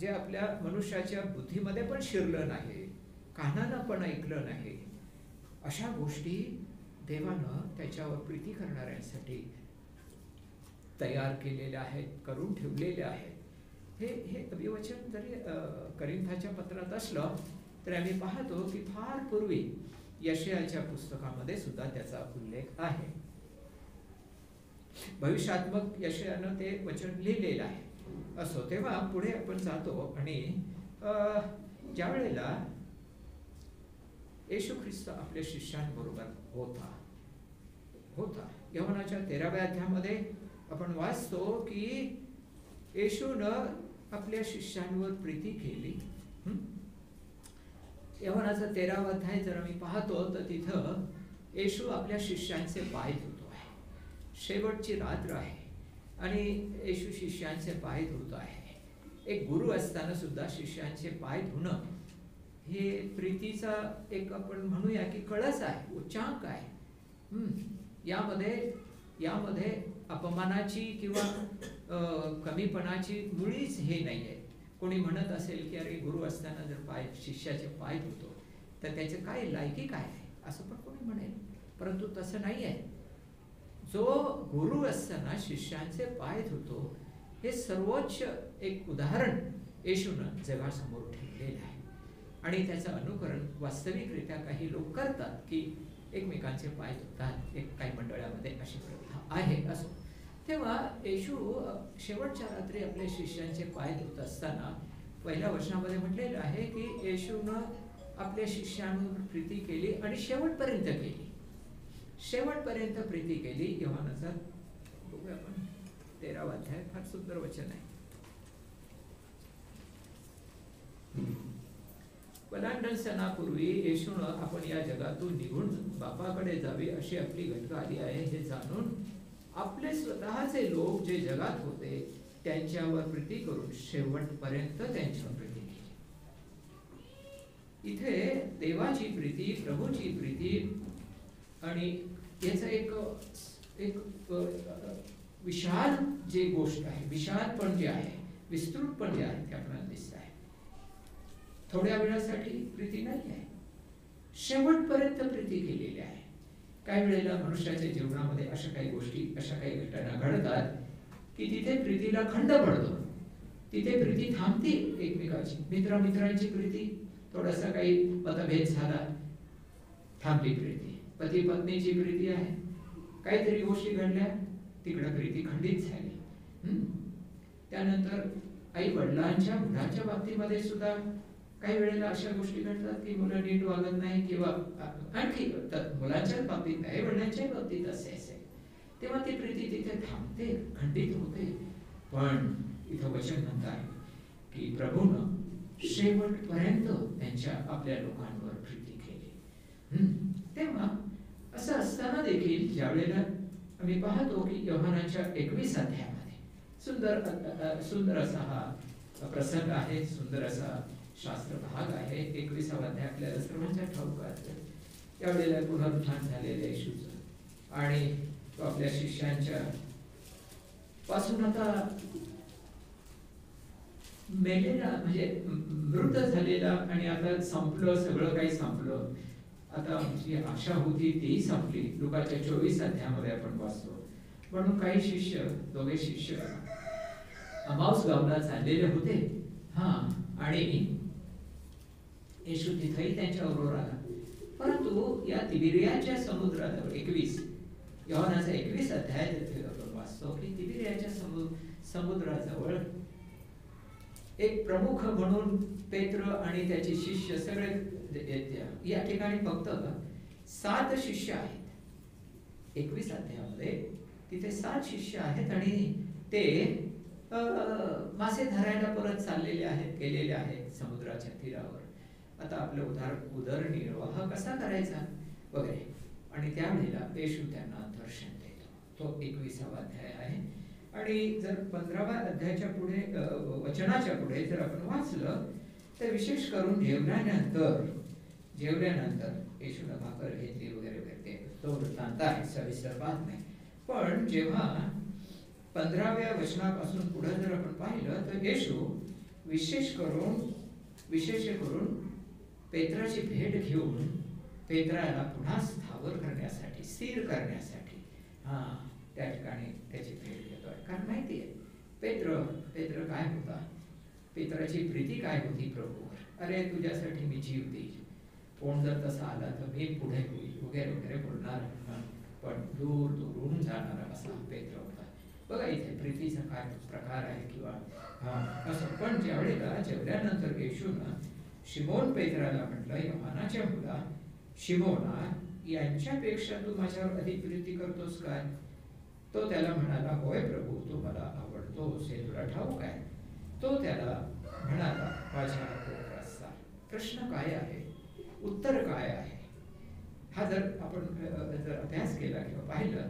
जे आपल्या मनुष्याच्या बुद्धीमध्ये पण शिरलं नाही, कानानं पण ऐकलं नाही, अशा गोष्टी देवानं त्याच्यावर प्रीती करणाऱ्यांसाठी तयार केलेल्या आहेत, करून ठेवलेल्या आहेत. हे अभिवचन जरी करिंथाच्या पत्रात असलं तरी आम्ही पाहतो की फार पूर्वी यशायाच्या पुस्तकामध्ये सुद्धा त्याचा उल्लेख आहे. भविष्यात्मक यशायानं ते वचन लिहिलेलं आहे. असो, तेव्हा पुढे आपण जातो आणि ज्या वेळेला येशू ख्रिस्त आपल्या शिष्यांबरोबर होता, योहानाच्या 13व्या अध्यायामध्ये आपण वाचतो की येशूनं आपल्या शिष्यांवर प्रीती केली. योहानाचा 13वा अध्याय जर आम्ही पाहतो तर तिथं येशू आपल्या शिष्यांचे पाय धुतो आहे. शेवटची रात्र आहे आणि येशू शिष्यांचे पाय धुत आहे. एक गुरु असताना सुद्धा शिष्यांचे पाय धुणं हे प्रीतीचा एक आपण म्हणूया की कळस आहे, उच्चांक आहे. यामध्ये अपमानाची किंवा कमीपणाची मुळीच हे नाही आहे. कोणी म्हणत असेल की अरे गुरु असताना जर शिष्याचे पाय धुतो तर त्याचे काय लायकी काय आहे, असं पण कोणी म्हणेल, परंतु तसं नाही आहे. जो गुरु असताना शिष्यांचे पाय धुतो हे सर्वोच्च एक उदाहरण येशूनं जगासमोर ठेवलेलं आहे आणि त्याचं अनुकरण वास्तविकरित्या काही लोक करतात की एकमेकांचे पाय धुतात. एक काही मंडळामध्ये अशी प्रथा आहे. असो, तेव्हा येशू शेवटच्या रात्री आपल्या शिष्यांचे पाय धुत असताना पहिल्या वचनामध्ये म्हटलेलं आहे की येशूनं आपल्या शिष्यांवर प्रीती केली आणि शेवटपर्यंत प्रीती केली. योहानाचा बघूया आपण 13वा अध्याय, फार सुंदर वचन आहे. पलांडन सणापूर्वी येशूनं आपण या जगातून निघून बापाकडे जावे अशी आपली घटना आली आहे हे जाणून आपले स्वतःचे लोक जे जगात होते त्यांच्यावर प्रीती करून शेवटपर्यंत त्यांच्यावर प्रीती केली. इथे देवाची प्रीती, प्रभूची प्रीती आणि याचं एक विशाल जे गोष्ट आहे, विशालपण जे आहे, विस्तृतपण जे आहे ते आपल्याला दिसत आहे. थोड्या वेळासाठी प्रीती नाही आहे, शेवटपर्यंत प्रीती केलेली आहे. काही वेळेला मनुष्याच्या जीवनामध्ये अशा काही गोष्टी, अशा काही घटना घडतात की तिथे प्रीतीला खंड पडतो, तिथे प्रीती थांबते एकमेकाची. मित्रांची प्रीती, थोडासा काही मतभेद झाला, थांबली प्रीती. पती पत्नीची प्रीती आहे, काहीतरी गोष्टी घडल्या, तिकडं प्रीती खंडित झाली. त्यानंतर आई वडिलांच्या मुलाच्या बाबतीमध्ये सुद्धा काही वेळेला अशा गोष्टी घडतात की मुलं नीट वागत नाही किंवा आणखी मुलांच्याच बाबतीत नाही, वडिलांच्याही बाबतीत असे असेल, तेव्हा ती प्रीती तिथे थांबते, खंडित होते. पण इथं वचन म्हणतात की प्रभूनं शेवटपर्यंत त्यांच्या आपल्या लोकांवर प्रीती केली. तेव्हा असं असताना देखील ज्या वेळेला आम्ही पाहतो की योहानाच्या 21 अध्यायामध्ये सुंदर असा हा प्रसंग आहे, सुंदर असा शास्त्र भाग आहे. 21वा अध्याय आपल्याला सर्वांच्या ठाऊक आहे. त्यावेळेला पुनरुत्थान झालेलं येशूचं आणि तो आपल्या शिष्यांच्या पासून आता मेलेला म्हणजे मृत झालेला आणि आता संपलं, सगळं काही संपलं, आता आमची आशा होती तीही संपली. लुकाच्या 24 अध्यायामध्ये आपण वाचतो. म्हणून काही शिष्य, दोघे शिष्य अमाउस गावला चाललेले होते. आणि येशू तिथेही त्यांच्याबरोबर आला. परंतु या तिबिरियाच्या समुद्राजवळ 21 योहानाचा 21 अध्याय आपण वाचतो की तिबिरियाच्या समुद्राजवळ एक प्रमुख म्हणून पेत्र आणि त्याचे शिष्य सगळे या ठिकाणी फक्त 7 शिष्य आहेत. 21 अध्यायामध्ये तिथे 7 शिष्य आहेत आणि ते मासे धरायला परत चाललेले आहेत, गेलेले आहेत समुद्राच्या तीरावर. आता आपलं उदरनिर्वाह कसा करायचा वगैरे. आणि त्यावेळेला येशू त्यांना दर्शन देतो. तो 21वा अध्याय आहे. आणि जर 15व्या अध्यायाच्या पुढे वचनाच्या पुढे जर आपण वाचलं तर विशेष करून जेवल्यानंतर येशूने भाकर घेतली वगैरे वगैरे तो वृत्तांत आहे, सविस्तर पाहत नाही. पण जेव्हा 15व्या वचनापासून पुढे जर आपण पाहिलं तर येशू विशेष करून पेत्राची भेट घेऊन पेत्राला पुन्हा स्थावर करण्यासाठी, स्थिर करण्यासाठी त्या ठिकाणी त्याची भेट घेतोय. कारण माहिती आहे पेत्र काय होता, पेत्राची प्रीती काय होती प्रभूवर. अरे तुझ्यासाठी मी जीव देईल, कोण जर तसा आला तर मी पुढे होईल वगैरे वगैरे बोलणार, पण दूर दूरून जाणारा असा पेत्र होता. बघा इथे प्रीतीचा काय प्रकार आहे किंवा असं. पण ज्यावेळेला जेवल्यानंतर येशूनं शिमोन पेत्राला म्हटलं, योहानाच्या मुला शिमोना, यांच्यापेक्षा तू माझ्यावर अधिक प्रीती करतोस काय? तो त्याला म्हणाला, होय प्रभू, तू मला आवडतोस हे तुला ठाऊक आहे. तो त्याला म्हणाला, माझ्या पोटाचा. प्रश्न काय आहे, उत्तर काय आहे, हा जर आपण अभ्यास केला किंवा पाहिलं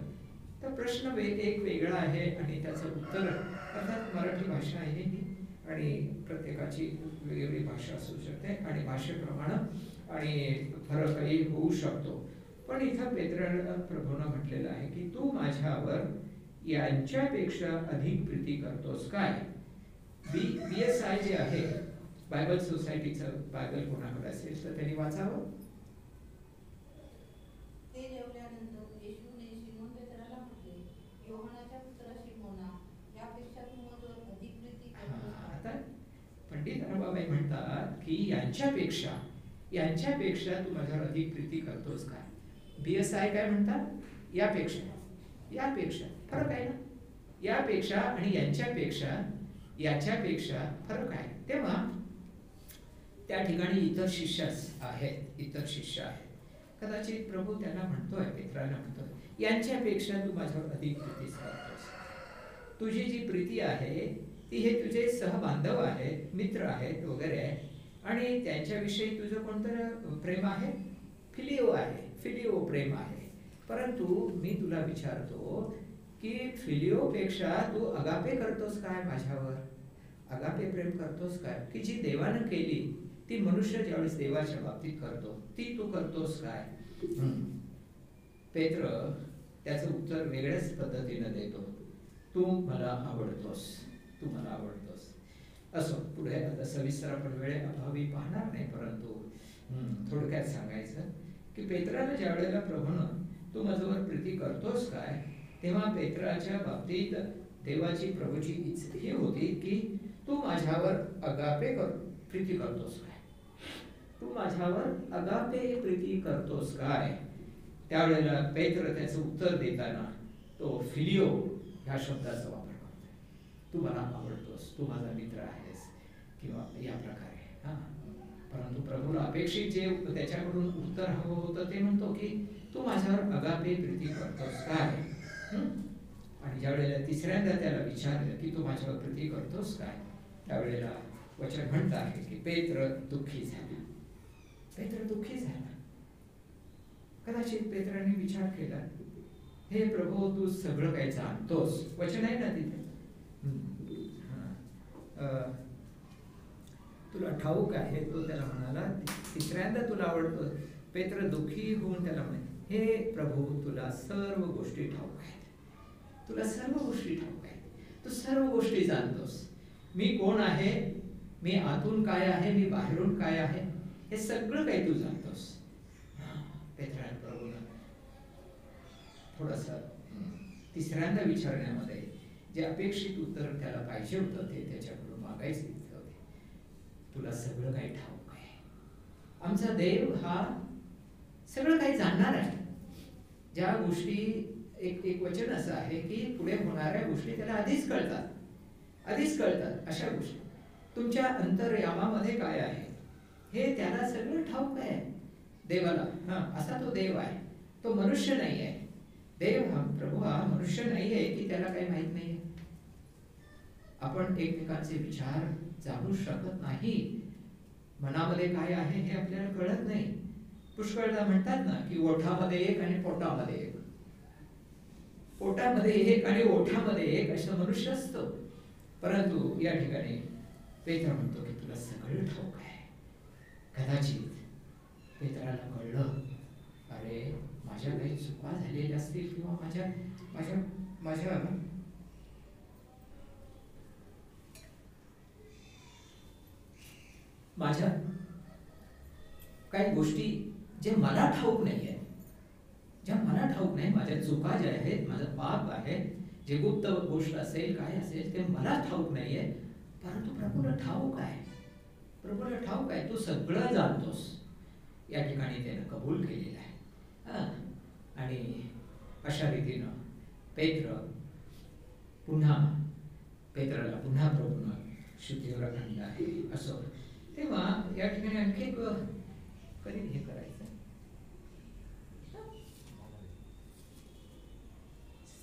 तर प्रश्न एक वेगळा आहे आणि त्याचं उत्तर, अर्थात मराठी भाषा आहे ही आणि प्रत्येकाची वेगवेगळी भाषा असू शकते आणि भाषेप्रमाणे आणि फरकही होऊ शकतो. पण इथं पेत्राला प्रभूनं म्हटलेलं आहे की तू माझ्यावर यांच्यापेक्षा अधिक प्रीती करतोस काय? BSI जे आहे, बायबल सोसायटीचं बायबल कोणाकडे असेल तर त्यांनी वाचावं. ते जेवल्यानंतर येशूने शिमोन पेत्राला म्हटले, योहानाच्या पुत्रा शिमोना, यापेक्षा तू माझ्यावर अधिक प्रीती करतोस काय? आता पंडित रमाबाई म्हणतात की यांच्यापेक्षा तू माझ्यावर अधिक प्रीती करतोस काय? BSI काय म्हणतात? यापेक्षा फरक आहे ना. यापेक्षा आणि याच्यापेक्षा फरक आहे. तेव्हा त्या ठिकाणी इतर शिष्य आहेत. कदाचित प्रभू त्यांना म्हणतोय, पेत्राला म्हणतोय, यांच्यापेक्षा तू माझ्यावर अधिक प्रीती करतोस. तुझी जी प्रीती आहे ती हे तुझे सहबांधव आहेत, मित्र आहेत वगैरे आहे आणि त्यांच्याविषयी तुझं कोणतं प्रेम आहे? फिलिओ प्रेम आहे. परंतु मी तुला विचारतो की फिलिओपेक्षा तू अगापे करतोस काय माझ्यावर? अगापे प्रेम करतोस काय? की जी देवानं केली ती मनुष्य ज्यावेळेस देवाच्या बाबतीत करतो ती तू करतोस काय? पेत्र त्याचं उत्तर वेगळ्याच पद्धतीनं देतो, तू मला आवडतोस. असो, पुढे आता सविस्तर आपण वेळेअभावी पाहणार नाही, परंतु थोडक्यात सांगायचं की पेत्राला ज्या वेळेला प्रभूनं तू माझ्यावर प्रीती करतोस काय, तेव्हा पेत्राच्या बाबतीत देवाची प्रभूची इच्छा ही होती की तू माझ्यावर अगापे प्रीती करतोस काय? तू माझ्यावर अगापे प्रीती करतोस काय? त्यावेळेला पेत्र त्याचं उत्तर देताना तो फिलिओ ह्या शब्दाचा वापर करतो. तू मला आवडतोस, तू माझा मित्र आहेस किंवा या प्रकारे. परंतु प्रभूला अपेक्षित जे त्याच्याकडून उत्तर हवं होतं ते म्हणतो की तू माझ्यावर अगापे प्रीती करतोस काय? आणि ज्या वेळेला तिसऱ्यांदा त्याला विचारलं की तू माझ्यावर प्रीती करतोस काय, त्यावेळेला वचन म्हणत आहे की पेत्र दुःखी झाला. कदाचित पेत्राने विचार केला, हे प्रभू तू सगळं काही जाणतोस. वचन आहे ना तिथे, तुला ठाऊक आहे. तो त्याला म्हणाला, तिसऱ्यांदा तुला आवडतो. पेत्र दुःखी होऊन त्याला म्हणे, हे प्रभू तुला सर्व गोष्टी ठाऊक आहेत. तू सर्व गोष्टी जाणतोस. मी कोण आहे, मी आतून काय आहे, मी बाहेरून काय आहे, हे सगळं काही तू जाणतोस. पेत्राने प्रभूला थोडंसं तिसऱ्यांदा विचारण्यामध्ये जे अपेक्षित उत्तर त्याला पाहिजे होतं ते त्याच्याकडून मागायचे होते. तुला सगळं काही ठाऊक आहे. आमचा देव हा सगळं काही जाणणार आहे. ज्या गोष्टी एक वचन असं आहे की पुढे होणाऱ्या गोष्टी त्याला आधीच कळतात. अशा गोष्टी तुमच्या अंतर्यामामध्ये काय आहे हे त्याला सगळं ठाऊक आहे देवाला. असा तो देव आहे, तो मनुष्य नाही आहे. देव हा प्रभू हा मनुष्य नाही आहे की त्याला काही माहित नाही. आपण एकमेकांचे विचार जाणू शकत नाही. मनामध्ये काय आहे हे आपल्याला कळत नाही. पुष्कळदा म्हणतात ना की ओठामध्ये एक आणि पोटामध्ये एक, पोटामध्ये एक आणि ओठामध्ये एक असं मनुष्य असतो. परंतु या ठिकाणी पेत्र म्हणतो की तुला सगळं ठाऊक आहे. कदाचित पेत्राला कळलं, अरे माझ्या काही चुका झालेल्या असतील किंवा माझ्या माझ्या माझ्या माझ्या काही गोष्टी जे मला ठाऊक नाही आहेत, ज्या मला ठाऊक नाही, माझ्या चुका ज्या आहेत, माझं पाप आहे, जे गुप्त गोष्ट असेल काय असेल ते मला ठाऊक नाहीये. परंतु प्रभूला ठाऊक आहे. प्रभूला ठाऊक आहे, तू सगळं जाणतोस. या ठिकाणी त्यानं कबूल केलेलं आहे. आणि अशा रीतीनं पेत्राला पुन्हा प्रभूनं शुद्धीवर आणलं आहे. असं तेव्हा या ठिकाणी आणखी एक कधी हे करायचं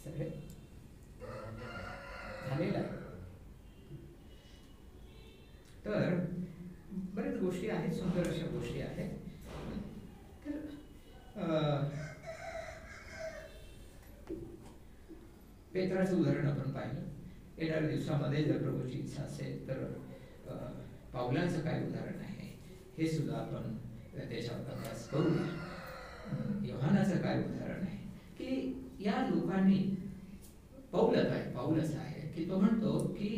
सगळे झालेलं आहे. तर बऱ्याच गोष्टी आहेत, सुंदर अशा गोष्टी आहेत. तर पेत्राचं उदाहरण आपण पाहिलं. येणाऱ्या दिवसामध्ये जर प्रभूची इच्छा असेल तर पावलांचं काय उदाहरण आहे हे सुद्धा आपण त्याच्यावर अभ्यास करूया. योहानाचं काय उदाहरण आहे की या लोकांनी पाऊलच आहे की तो म्हणतो की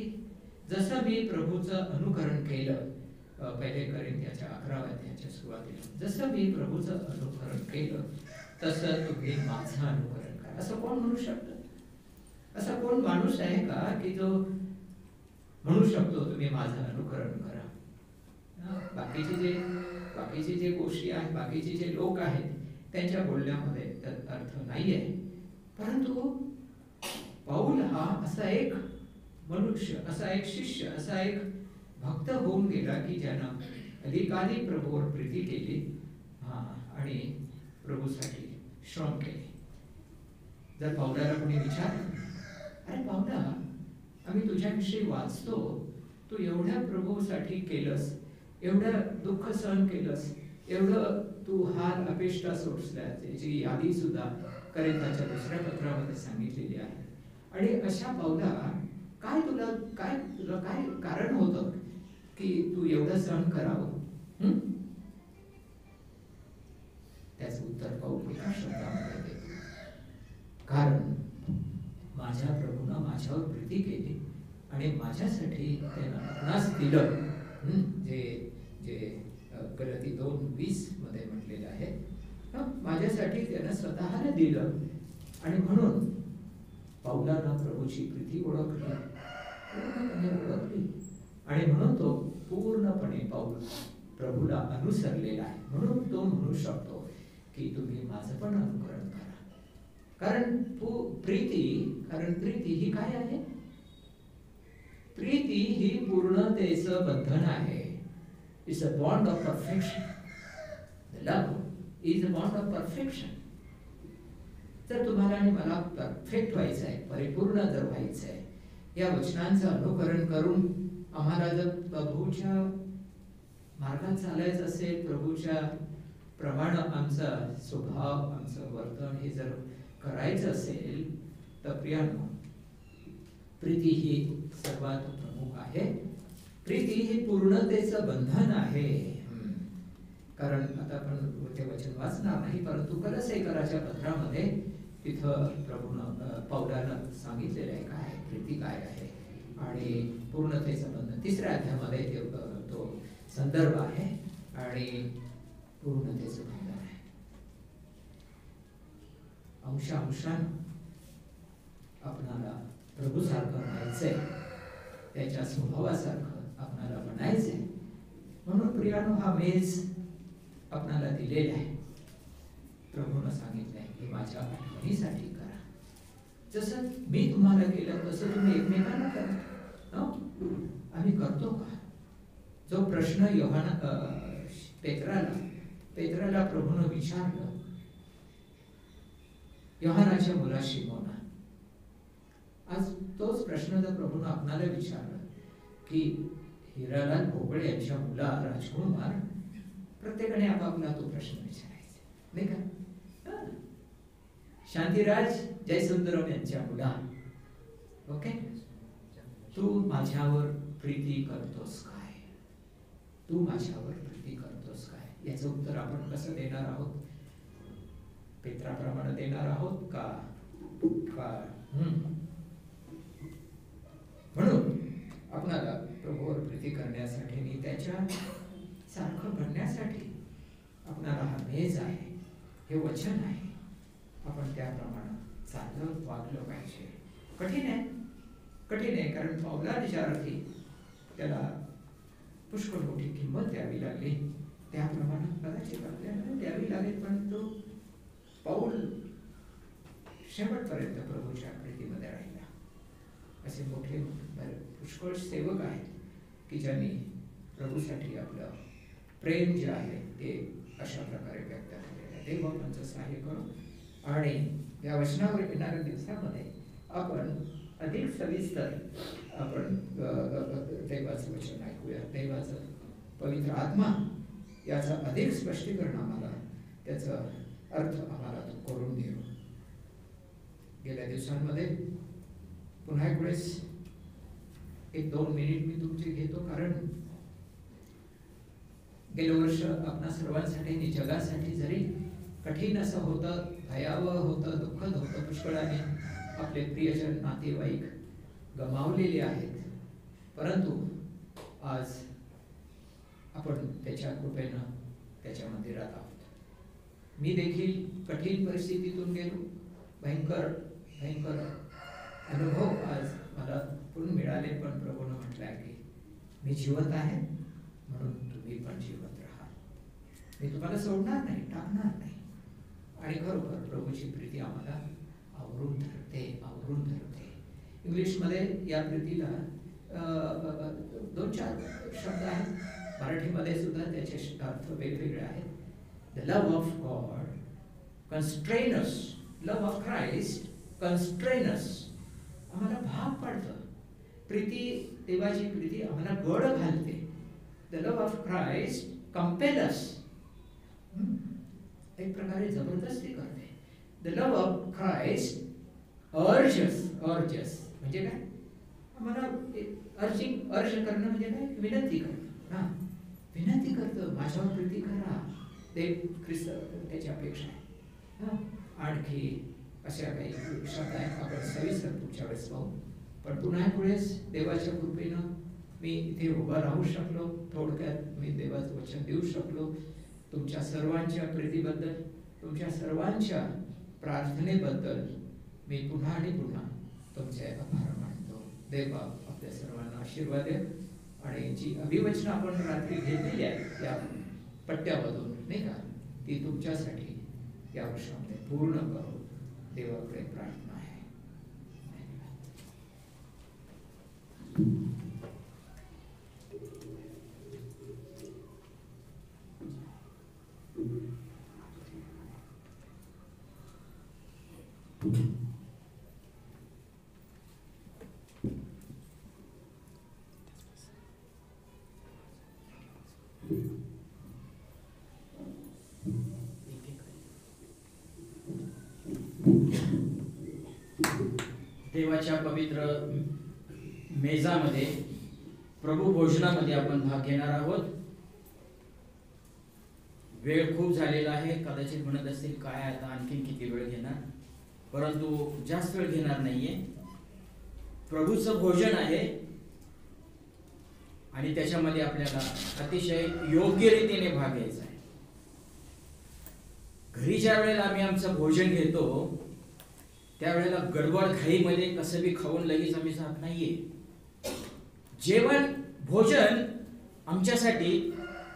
जसं मी प्रभूचं अनुकरण केलं, पहिले कोरिंथ्याच्या 11व्या अध्यायाच्या सुरुवातीला, जसं मी प्रभूचं अनुकरण केलं तसं तुम्ही माझं अनुकरण करा. असं कोण म्हणू शकतं? असा कोण माणूस आहे का की जो म्हणू शकतो तुम्ही माझं अनुकरण करा? बाकीचे जे गोष्टी आहेत, बाकीचे जे लोक आहेत त्यांच्या बोलण्यामध्ये अर्थ नाहीये. परंतु पाऊल हा असा एक मनुष्य, असा एक शिष्य, असा एक भक्त होऊन गेला की ज्यानं अधिकाधिक प्रभूवर प्रीती केली आणि प्रभूसाठी श्रम केले. जर पावलाला कोणी विचारलं, अरे पावला, आम्ही तुझ्याविषयी वाचतो, तू एवढ्या प्रभूसाठी केलंस, एवढं दुःख सहन केलंस, एवढं तू हाल अपेष्टा सोसल्या, त्याची यादी सुद्धा कोरिंथ्याच्या 2ऱ्या पत्रामध्ये सांगितलेली आहे. आणि अशा पावला तुला काय कारण होतं की तू एवढं सहन करावं? त्याचं उत्तर पाऊल एका शब्दामध्ये देतो, कारण माझ्या प्रभूनं माझ्यावर प्रीती केली आणि माझ्यासाठी त्यानं आपणास दिलं. जे गलाती 2:20 मध्ये म्हटलेलं आहे, माझ्यासाठी त्यानं स्वतःला दिलं. आणि म्हणून पाऊलानं प्रभूची प्रीती ओळखली आणि म्हणून तो पूर्णपणे पाऊल प्रभूला अनुसरलेला आहे. म्हणून तो म्हणू शकतो की तुम्ही माझं पण अनुकरण करा. कारण प्रीती ही काय आहे? प्रीती ही पूर्णतेचं बंधन आहे. It's a bond of perfection. Love is a bond of perfection. जर तुम्हाला आणि मला परफेक्ट व्हायचं आहे, परिपूर्ण जर व्हायचं आहे, या वचनांचं अनुकरण करून आम्हाला जर प्रभूच्या मार्गात चालायचं असेल, प्रभूच्या प्रमाणे आमचा स्वभाव, आमचं वर्तन हे जर करायचं असेल तर प्रियानो, प्रीती ही सर्वात प्रमुख आहे. प्रीती ही पूर्णतेचं बंधन आहे. कारण आता आपण ते वचन वाचणार नाही, परंतु कलसेकराच्या पत्रामध्ये तिथं पावलानं सांगितलेलं आहे काय प्रीती काय आहे आणि पूर्णतेचं बंधन 3ऱ्या अध्यायामध्ये तो संदर्भ आहे आणि पूर्णतेचं बंधन आहे. अंशानं आपणाला प्रभू प्रभूसारखं राहायचंय, त्याच्या स्वभावासारखं आपणाला बनायचंय. म्हणून प्रियानो, हा मेज आपणाला दिलेला आहे. प्रभूनं सांगितलंय की माझ्या आठवणीसाठी करा. जसं मी तुम्हाला केलं तसं तुम्ही एकमेकांना करा. हो? आम्ही करतो का? जो प्रश्न पेत्राला प्रभूनं विचारलं, योहानाच्या मुला शिमोना, आज तोच प्रश्न जर प्रभूनं आपणाला विचारला की हिरालाल भोपळे यांच्या मुला राजकुमार, प्रत्येकाने आपापला तो प्रश्न विचारायचा, नाही का? शांतीराज जयसुंदरम यांच्या मुला, ओके, तू माझ्यावर प्रीती करतोस काय? तू माझ्यावर प्रीती करतोस काय? याचं उत्तर आपण कसं देणार आहोत? पेत्राप्रमाणे देणार आहोत का? म्हणून आपणाला प्रभूवर प्रीती करण्यासाठी आणि त्याच्या सारखं बनण्यासाठी आपणाला हा मेज आहे, हे वचन आहे, आपण त्याप्रमाणे चाललं वागलं पाहिजे. कठीण आहे, कारण पावला विचारार्थी त्याला पुष्कळ मोठी किंमत द्यावी लागली. त्याप्रमाणे कदाचित आपल्याला द्यावी लागेल, परंतु पाऊल शेवटपर्यंत प्रभूच्या प्रीतीमध्ये राहिला. असे मोठे पुष्कळ सेवक आहेत की ज्यांनी प्रभूसाठी आपलं प्रेम जे आहे ते अशा प्रकारे व्यक्त केलेलं आहे. देव आपणचं सहाय्य करू. आणि या वचनावर येणाऱ्या दिवसामध्ये आपण अधिक सविस्तर आपण देवाचं वचन ऐकूया. देवाचं पवित्र आत्मा याचा अधिक स्पष्टीकरण आम्हाला, त्याचा अर्थ आम्हाला तो करून देऊ. गेल्या दिवसांमध्ये पुन्हा एक वेळेस 1-2 मिनिट मी तुमचे घेतो, कारण गेलं वर्ष आपणा सर्वांसाठी आणि जगासाठी जरी कठीण असं होतं, भयावह होतं, दुःखद होतं, पुष्कळाने आपले प्रियजन नातेवाईक गमावलेले आहेत, परंतु आज आपण त्याच्या कृपेनं त्याच्या मंदिरात आहोत. मी देखील कठीण परिस्थितीतून गेलो, भयंकर अनुभव आज मला पुन्हा मिळाले, पण प्रभूनं म्हटलंय की मी जिवंत आहे, म्हणून तुम्ही पण जिवंत राहा. मी तुम्हाला सोडणार नाही, टाकणार नाही. आणि खरोखर प्रभूची प्रीती आम्हाला आवरून धरते. इंग्लिशमध्ये या प्रीतीला 2-4 शब्द आहेत, मराठीमध्ये सुद्धा त्याचे अर्थ वेगवेगळे आहेत. The love of God constrains, love of Christ constrains, आम्हाला भाग पाडतं. प्रीती, देवाची प्रीती आम्हाला गड घालते. The love of Christ compels, एक प्रकारे जबरदस्ती करते. The love of Christ urges म्हणजे काय? आम्हाला अर्ज करणं म्हणजे काय? विनंती करणं. विनंती करतं, माझ्यावर प्रीती करा. देव ख्रिस्त त्याची अपेक्षा आहे. आणखी अशा काही शब्द आहेत, आपण सविस्तर पुढच्या वेळेस पाहू. पण पुन्हा एक वेळेस देवाच्या कृपेनं मी इथे उभा राहू शकलो. थोडक्यात मी देवाचं वचन देऊ शकलो. तुमच्या सर्वांच्या प्रीतीबद्दल, तुमच्या सर्वांच्या प्रार्थनेबद्दल मी पुन्हा आणि पुन्हा तुमचे आभार मानतो. देव आपल्या सर्वांना आशीर्वाद द्या. आणि जी अभिवचनं आपण रात्री घेतलेली आहेत त्या पट्ट्यामधून, नाही का, ती तुमच्यासाठी या वर्षामध्ये पूर्ण करू, देवाकडे प्रार्थना आहे. देवाच्या पवित्र मेजामध्ये, प्रभू भोजनामध्ये आपण भाग घेणार आहोत. वेळ खूप झालेला आहे. कदाचित म्हणत असतील काय आता आणखीन किती वेळ घेणार, परंतु जास्त वेळ घेणार नाहीये. प्रभूचं भोजन आहे आणि त्याच्यामध्ये आपल्याला अतिशय योग्य रीतीने भाग घ्यायचा आहे. घरी ज्या वेळेला आम्ही आमचं भोजन घेतो त्यावेळेला गडबड घाईमध्ये कसं बी खाऊन लगेच आम्ही जात नाहीये. जेवण भोजन आमच्यासाठी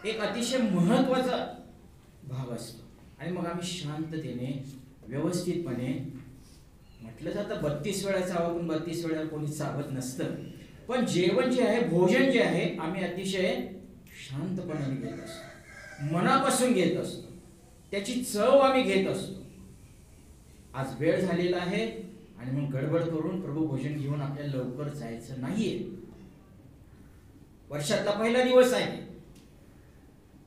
एक अतिशय महत्वाचा भाग असतो आणि मग आम्ही शांततेने व्यवस्थितपणे, म्हटलं जातं 32 वेळा चावा पण 32 वेळा कोणी चावत नसतं, पण जेवण जे आहे, भोजन जे आहे, आम्ही अतिशय शांतपणाने घेत असतो, मनापासून घेत असतो, त्याची चव आम्ही घेत असतो. आज वेळ झालेला आहे आणि मग गडबड करून प्रभू भोजन घेऊन आपल्याला लवकर जायचं नाहीये. वर्षातला पहिला दिवस आहे.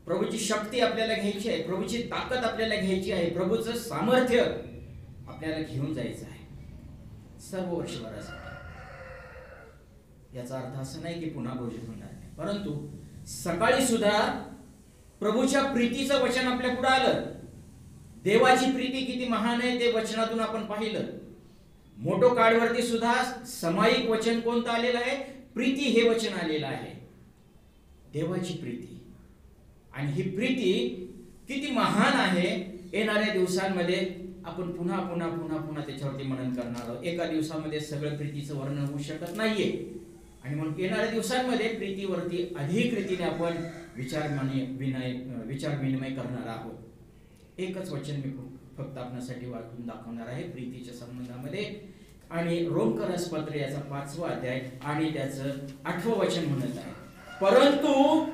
प्रभूची शक्ती आपल्याला घ्यायची आहे, प्रभूची ताकद आपल्याला घ्यायची आहे, प्रभूचं सामर्थ्य आपल्याला घेऊन जायचं आहे सर्व वर्षभरासाठी. याचा अर्थ असं नाही की पुन्हा भोजन होणार नाही, परंतु सकाळी सुद्धा प्रभूच्या प्रीतीचं वचन आपल्या पुढे आलं. देवाची प्रीती किती महान आहे ते वचनातून आपण पाहिलं. मोटो कार्डवरती सुद्धा सामायिक वचन कोणतं आलेलं आहे? प्रीती हे वचन आलेलं आहे. देवाची प्रीती, आणि ही प्रीती किती महान आहे. येणाऱ्या दिवसांमध्ये आपण पुन्हा पुन्हा पुन्हा पुन्हा त्याच्यावरती मनन करणार आहोत. एका दिवसामध्ये सगळं प्रीतीचं वर्णन होऊ शकत नाहीये, आणि म्हणून येणाऱ्या दिवसांमध्ये प्रीतीवरती अधिक रीतीने आपण विचार विनिमय करणार आहोत. एकच वचन मी फक्त आपणासाठी वाचून दाखवणार आहे प्रीतीच्या संबंधामध्ये, आणि रोमकरास पत्र याचा 5वा अध्याय आणि त्याचं 8वं वचन म्हणत आहे, परंतु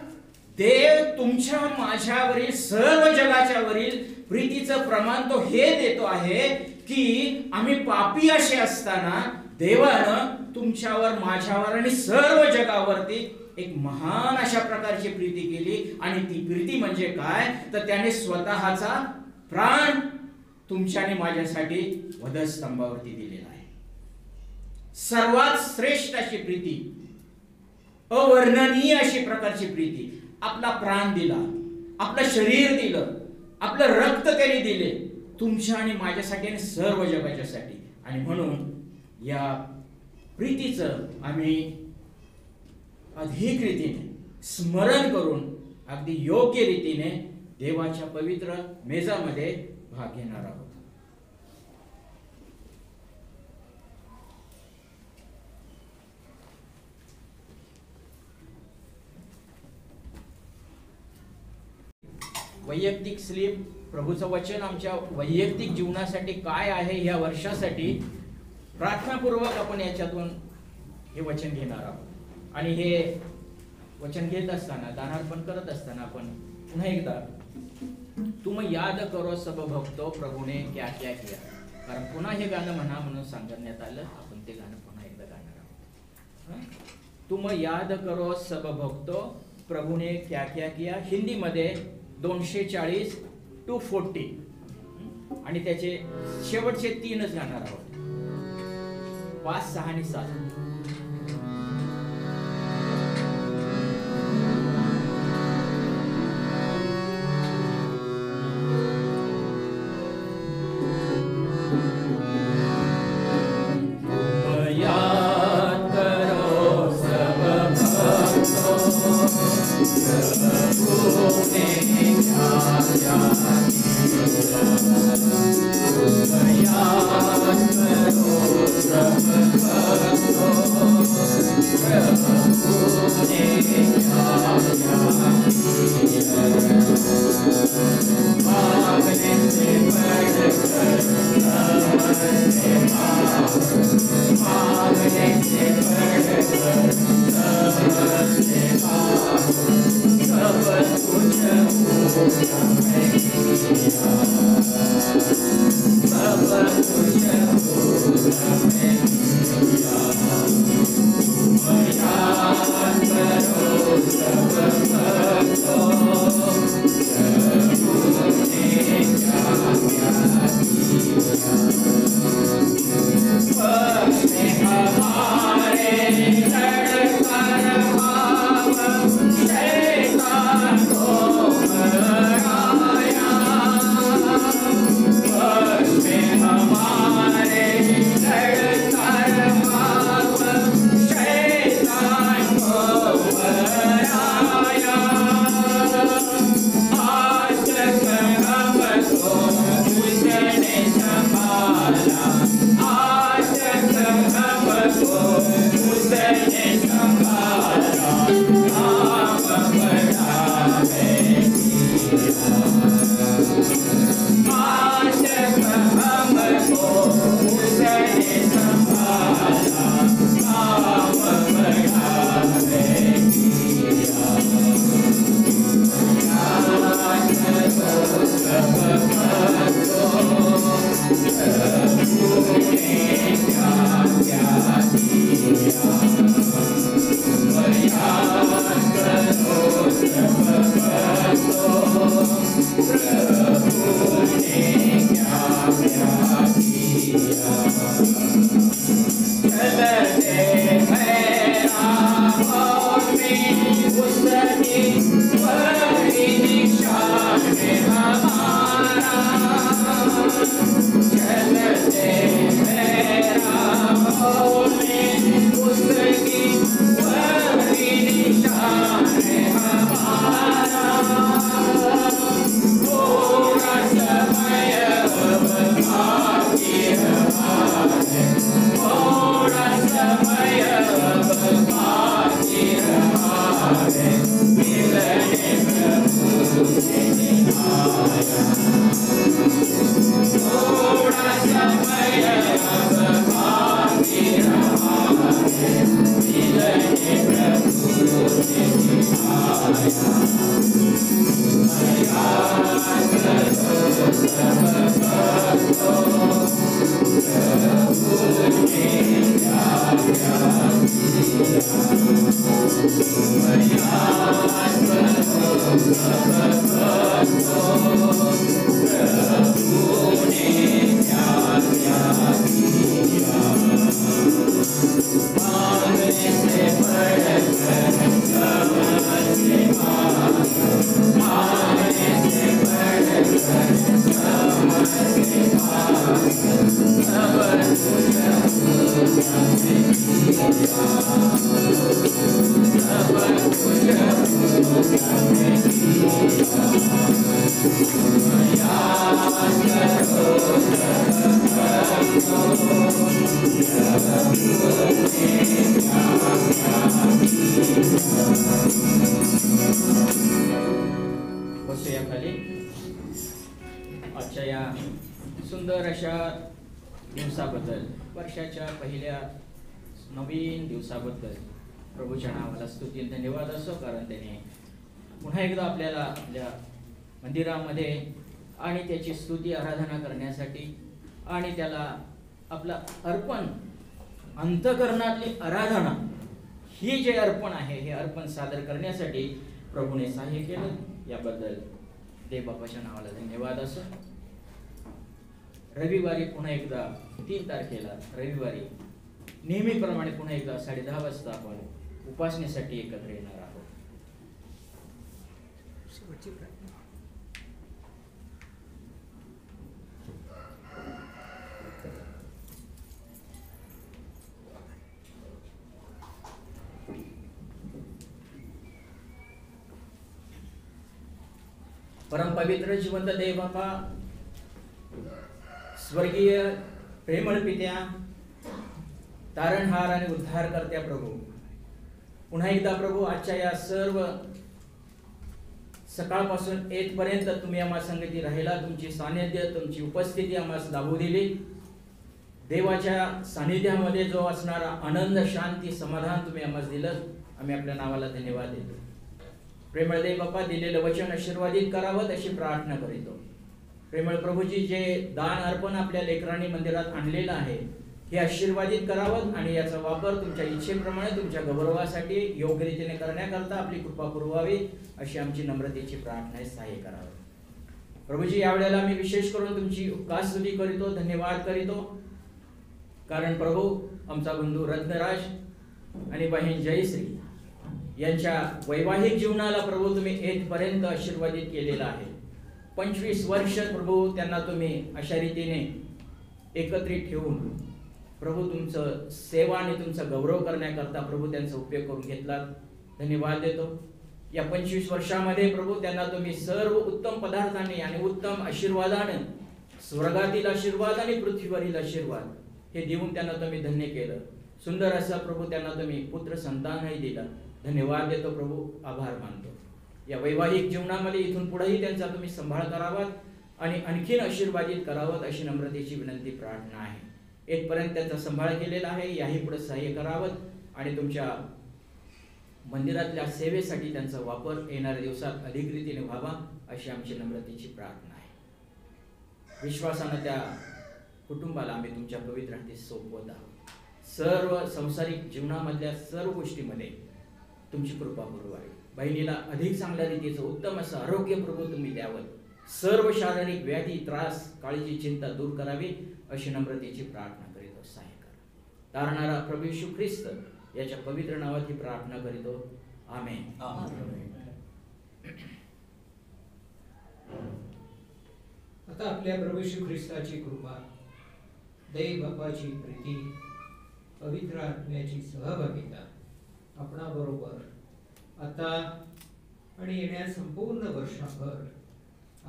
देव तुमच्या माझ्यावरील सर्व जगाच्या वरील प्रीतीचं प्रमाण तो हे देतो आहे की आम्ही पापी असे असताना देवानं तुमच्यावर, माझ्यावर आणि सर्व जगावरती एक महान अशा प्रकारची प्रीती केली. आणि ती प्रीती म्हणजे काय, तर त्याने स्वतःचा प्राण तुमच्या आणि माझ्यासाठी वधस्तंभावरती दिलेला आहे. सर्वात श्रेष्ठ अशी प्रीती, अवर्णनीय अशी प्रकारची प्रीती. आपला प्राण दिला, आपलं शरीर दिलं, आपलं रक्त त्याने दिले तुमच्या आणि माझ्यासाठी आणि सर्व जगाच्यासाठी. आणि म्हणून या प्रीतीचं आम्ही अधिक रीतीने स्मरण करून अगदी योग्य रीतीने देवाच्या पवित्र मेजामध्ये भाग घेणार आहोत. वैयक्तिक स्लीप, प्रभूचं वचन आमच्या वैयक्तिक जीवनासाठी काय आहे, या वर्षासाठी प्रार्थनापूर्वक आपण याच्यातून हे वचन घेणार आहोत. आणि हे वचन घेत असताना, दानार्पण करत असताना आपण पुन्हा एकदा तुम याद करो सब भक्तो प्रभूने क्या क्या किया, कारण पुन्हा हे गाणं म्हणा म्हणून सांगण्यात आलं. आपण ते गाणं पुन्हा एकदा गाणार आहोत. तुम याद करो सब भक्तो प्रभूने क्या क्या किया, हिंदीमध्ये 240 to 40, आणि त्याचे शेवटचे 3च गाणार आहोत, 5, 6 आणि 7. Yaad karo sab bhakto बसूया आजच्या या सुंदर अशा दिवसाबद्दल, वर्षाच्या पहिल्या नवीन दिवसाबद्दल प्रभूच्या नावाला स्तुती आणि धन्यवाद असो, कारण त्याने पुन्हा एकदा आपल्याला आपल्या मंदिरामध्ये आणि त्याची स्तुती आराधना करण्यासाठी आणि त्याला आपलं अर्पण, अंतःकरणातली आराधना, ही जे अर्पण आहे हे अर्पण सादर करण्यासाठी प्रभूने सहाय्य केलं, याबद्दल देव बापाच्या नावाला धन्यवाद असो. रविवारी पुन्हा एकदा 3 तारखेला रविवारी नेहमीप्रमाणे पुन्हा एकदा 10:30 वाजता आपण उपासनेसाठी एकत्र येणार आहोत. परम पवित्र जिवंत देव बापा, स्वर्गीय प्रेमळ पित्या, तारणहार आणि उद्धार करत्या प्रभू, पुन्हा एकदा प्रभू आजच्या या सर्व सकाळपासून येतपर्यंत तुम्ही आम्हा संगती राहिला, तुमची सानिध्य, तुमची उपस्थिती आम्हाला दाबू दिली. देवाच्या सानिध्यामध्ये जो असणारा आनंद, शांती, समाधान तुम्ही आम्हाला दिलं, आम्ही आपल्या नावाला धन्यवाद देतो. प्रेमळ देव बापा, दिलेलं वचन आशीर्वादित करावं अशी प्रार्थना करीतो. प्रेमळ प्रभूजी, जे दान अर्पण आपल्या लेकरांनी मंदिरात आणलेलं आहे हे आशीर्वादित करावं आणि याचा वापर तुमच्या इच्छेप्रमाणे तुमच्या गौरवासाठी योग्य रीतीने करण्याकरता आपली कृपा पुरवावी अशी आमची नम्रतेची प्रार्थना आहे. सहाय्य करावं प्रभूजी. यावेळेला आम्ही विशेष करून तुमची उपकासस्तुती करीतो, धन्यवाद करीतो, कारण प्रभू आमचा बंधू रत्नराज आणि बहीण जयश्री यांच्या वैवाहिक जीवनाला प्रभू तुम्ही येथपर्यंत आशीर्वादित केलेला आहे. 25 वर्ष प्रभू त्यांना तुम्ही अशा रीतीने एकत्रित ठेवून प्रभू तुमचं सेवा आणि तुमचा गौरव करण्याकरता प्रभू त्यांचा उपयोग करून घेतला. धन्यवाद देतो. या 25 वर्षामध्ये प्रभू त्यांना तुम्ही सर्व उत्तम पदार्थांनी आणि उत्तम आशीर्वादाने, स्वर्गातील आशीर्वाद आणि पृथ्वीवरील आशीर्वाद हे देऊन त्यांना तुम्ही धन्य केलं. सुंदर असा प्रभू त्यांना तुम्ही पुत्र संतानही दिला. धन्यवाद देतो प्रभू, आभार मानतो. या वैवाहिक जीवनामध्ये इथून पुढेही त्यांचा तुम्ही सांभाळ करावा आणि आणखीन आशीर्वादित करावं अशी नम्रतेची विनंती, प्रार्थना आहे. येथपर्यंत त्यांचा सांभाळ केलेला आहे, याही पुढे सहाय्य करावं आणि तुमच्या मंदिरातल्या सेवेसाठी त्यांचा वापर येणाऱ्या दिवसात अधिक रीतीने व्हावा अशी आमची नम्रतेची प्रार्थना आहे. विश्वासानं त्या कुटुंबाला आम्ही तुमच्या पवित्र हाती सोपवत आहोत. सर्व संसारिक जीवनामधल्या सर्व गोष्टीमध्ये तुमची कृपा पुरवावी. बहिणीला अधिक चांगल्या रीतीचं उत्तम असं आरोग्य प्रभू तुम्ही द्यावं. सर्व शारीरिक व्याधी, त्रास, काळजी, चिंता दूर करावी अशी नम्रतेची प्रार्थना करीत सहाय्य करा. तारणारा प्रभू येशू ख्रिस्त याच्या पवित्र नावात ही प्रार्थना करीतो. आमेन. आता आपल्या प्रभू येशू ख्रिस्ताची कृपा, दैव बापाची प्रीती, पवित्र आत्म्याची सहभागिता आपणाबरोबर आता आणि येण्या संपूर्ण वर्षभर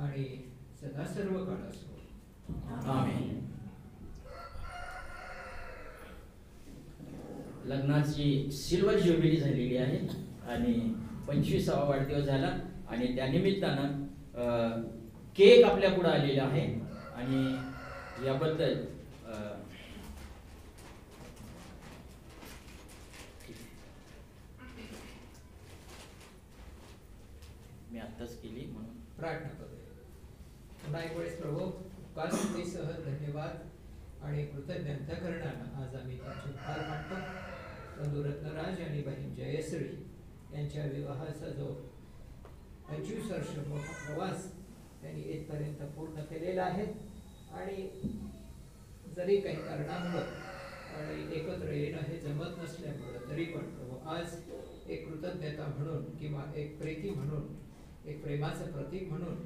आणि सदा सर्व काळ असो. आमेन. लग्नाची सिल्वर ज्युबिली झालेली आहे आणि 25वा वाढदिवस झाला आणि त्या निमित्तानं केक आपल्या पुढे आलेला आहे आणि याबद्दल मी आत्ताच केली म्हणून प्रार्थना करूया. पुन्हा एक वेळेस प्रभू उपस्थितीसह धन्यवाद आणि कृतज्ञता करणारा आज आम्ही त्यांचे उपकार मानतो. बंधू रत्नराज आणि बहीण जयश्री यांच्या विवाहाचा जो 25 वर्ष मोठा प्रवास त्यांनी इथपर्यंत पूर्ण केलेला आहे आणि जरी काही कारणामुळं आणि एकत्र येणं हे जमत नसल्यामुळं तरी पण प्रभू आज एक कृतज्ञता म्हणून किंवा एक प्रीती म्हणून, एक प्रेमाचं प्रतीक म्हणून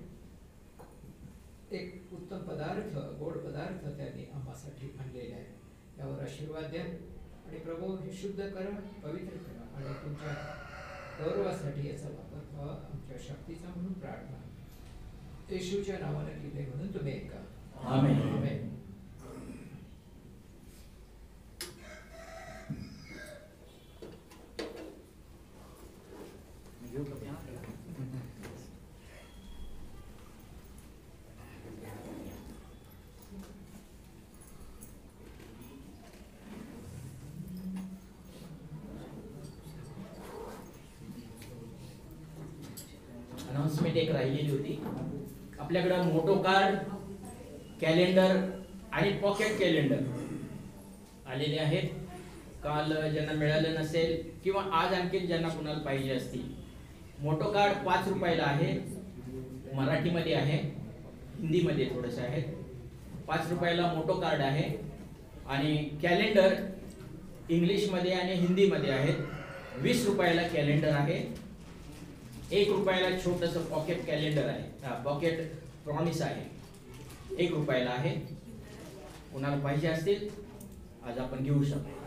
एक उत्तम पदार्थ, गोड पदार्थ त्यांनी आम्हासाठी आणलेले आहे. यावर आशीर्वाद द्या आणि प्रभू हे शुद्ध करा, पवित्र करा आणि तुमच्या गौरवासाठी याचा वापर व्हावा. आमच्या शक्तीचा म्हणून प्रार्थना येशूच्या नावाने केले म्हणून तुम्ही ऐका. आमेन. आमेन. घेऊ का प्या? अनाउन्समेंट एक राहिलेली होती. आपल्याकडं मोटो कार्ड, कॅलेंडर आणि पॉकेट कॅलेंडर आलेले आहेत. काल ज्यांना मिळालं नसेल किंवा आज आणखी ज्यांना कुणाला पाहिजे असतील, मोटो कार्ड 5 रुपयाला आहे. मराठीमध्ये आहे, हिंदीमध्ये थोडंसं आहे. 5 रुपयाला मोटो कार्ड आहे आणि कॅलेंडर इंग्लिशमध्ये आणि हिंदीमध्ये आहेत. 20 रुपयाला कॅलेंडर आहे. 1 रुपयाला छोटंसं पॉकेट कॅलेंडर आहे, पॉकेट प्रॉमिस आहे. 1 रुपयाला आहे. कुणाला पाहिजे असतील आज आपण घेऊ शकतो.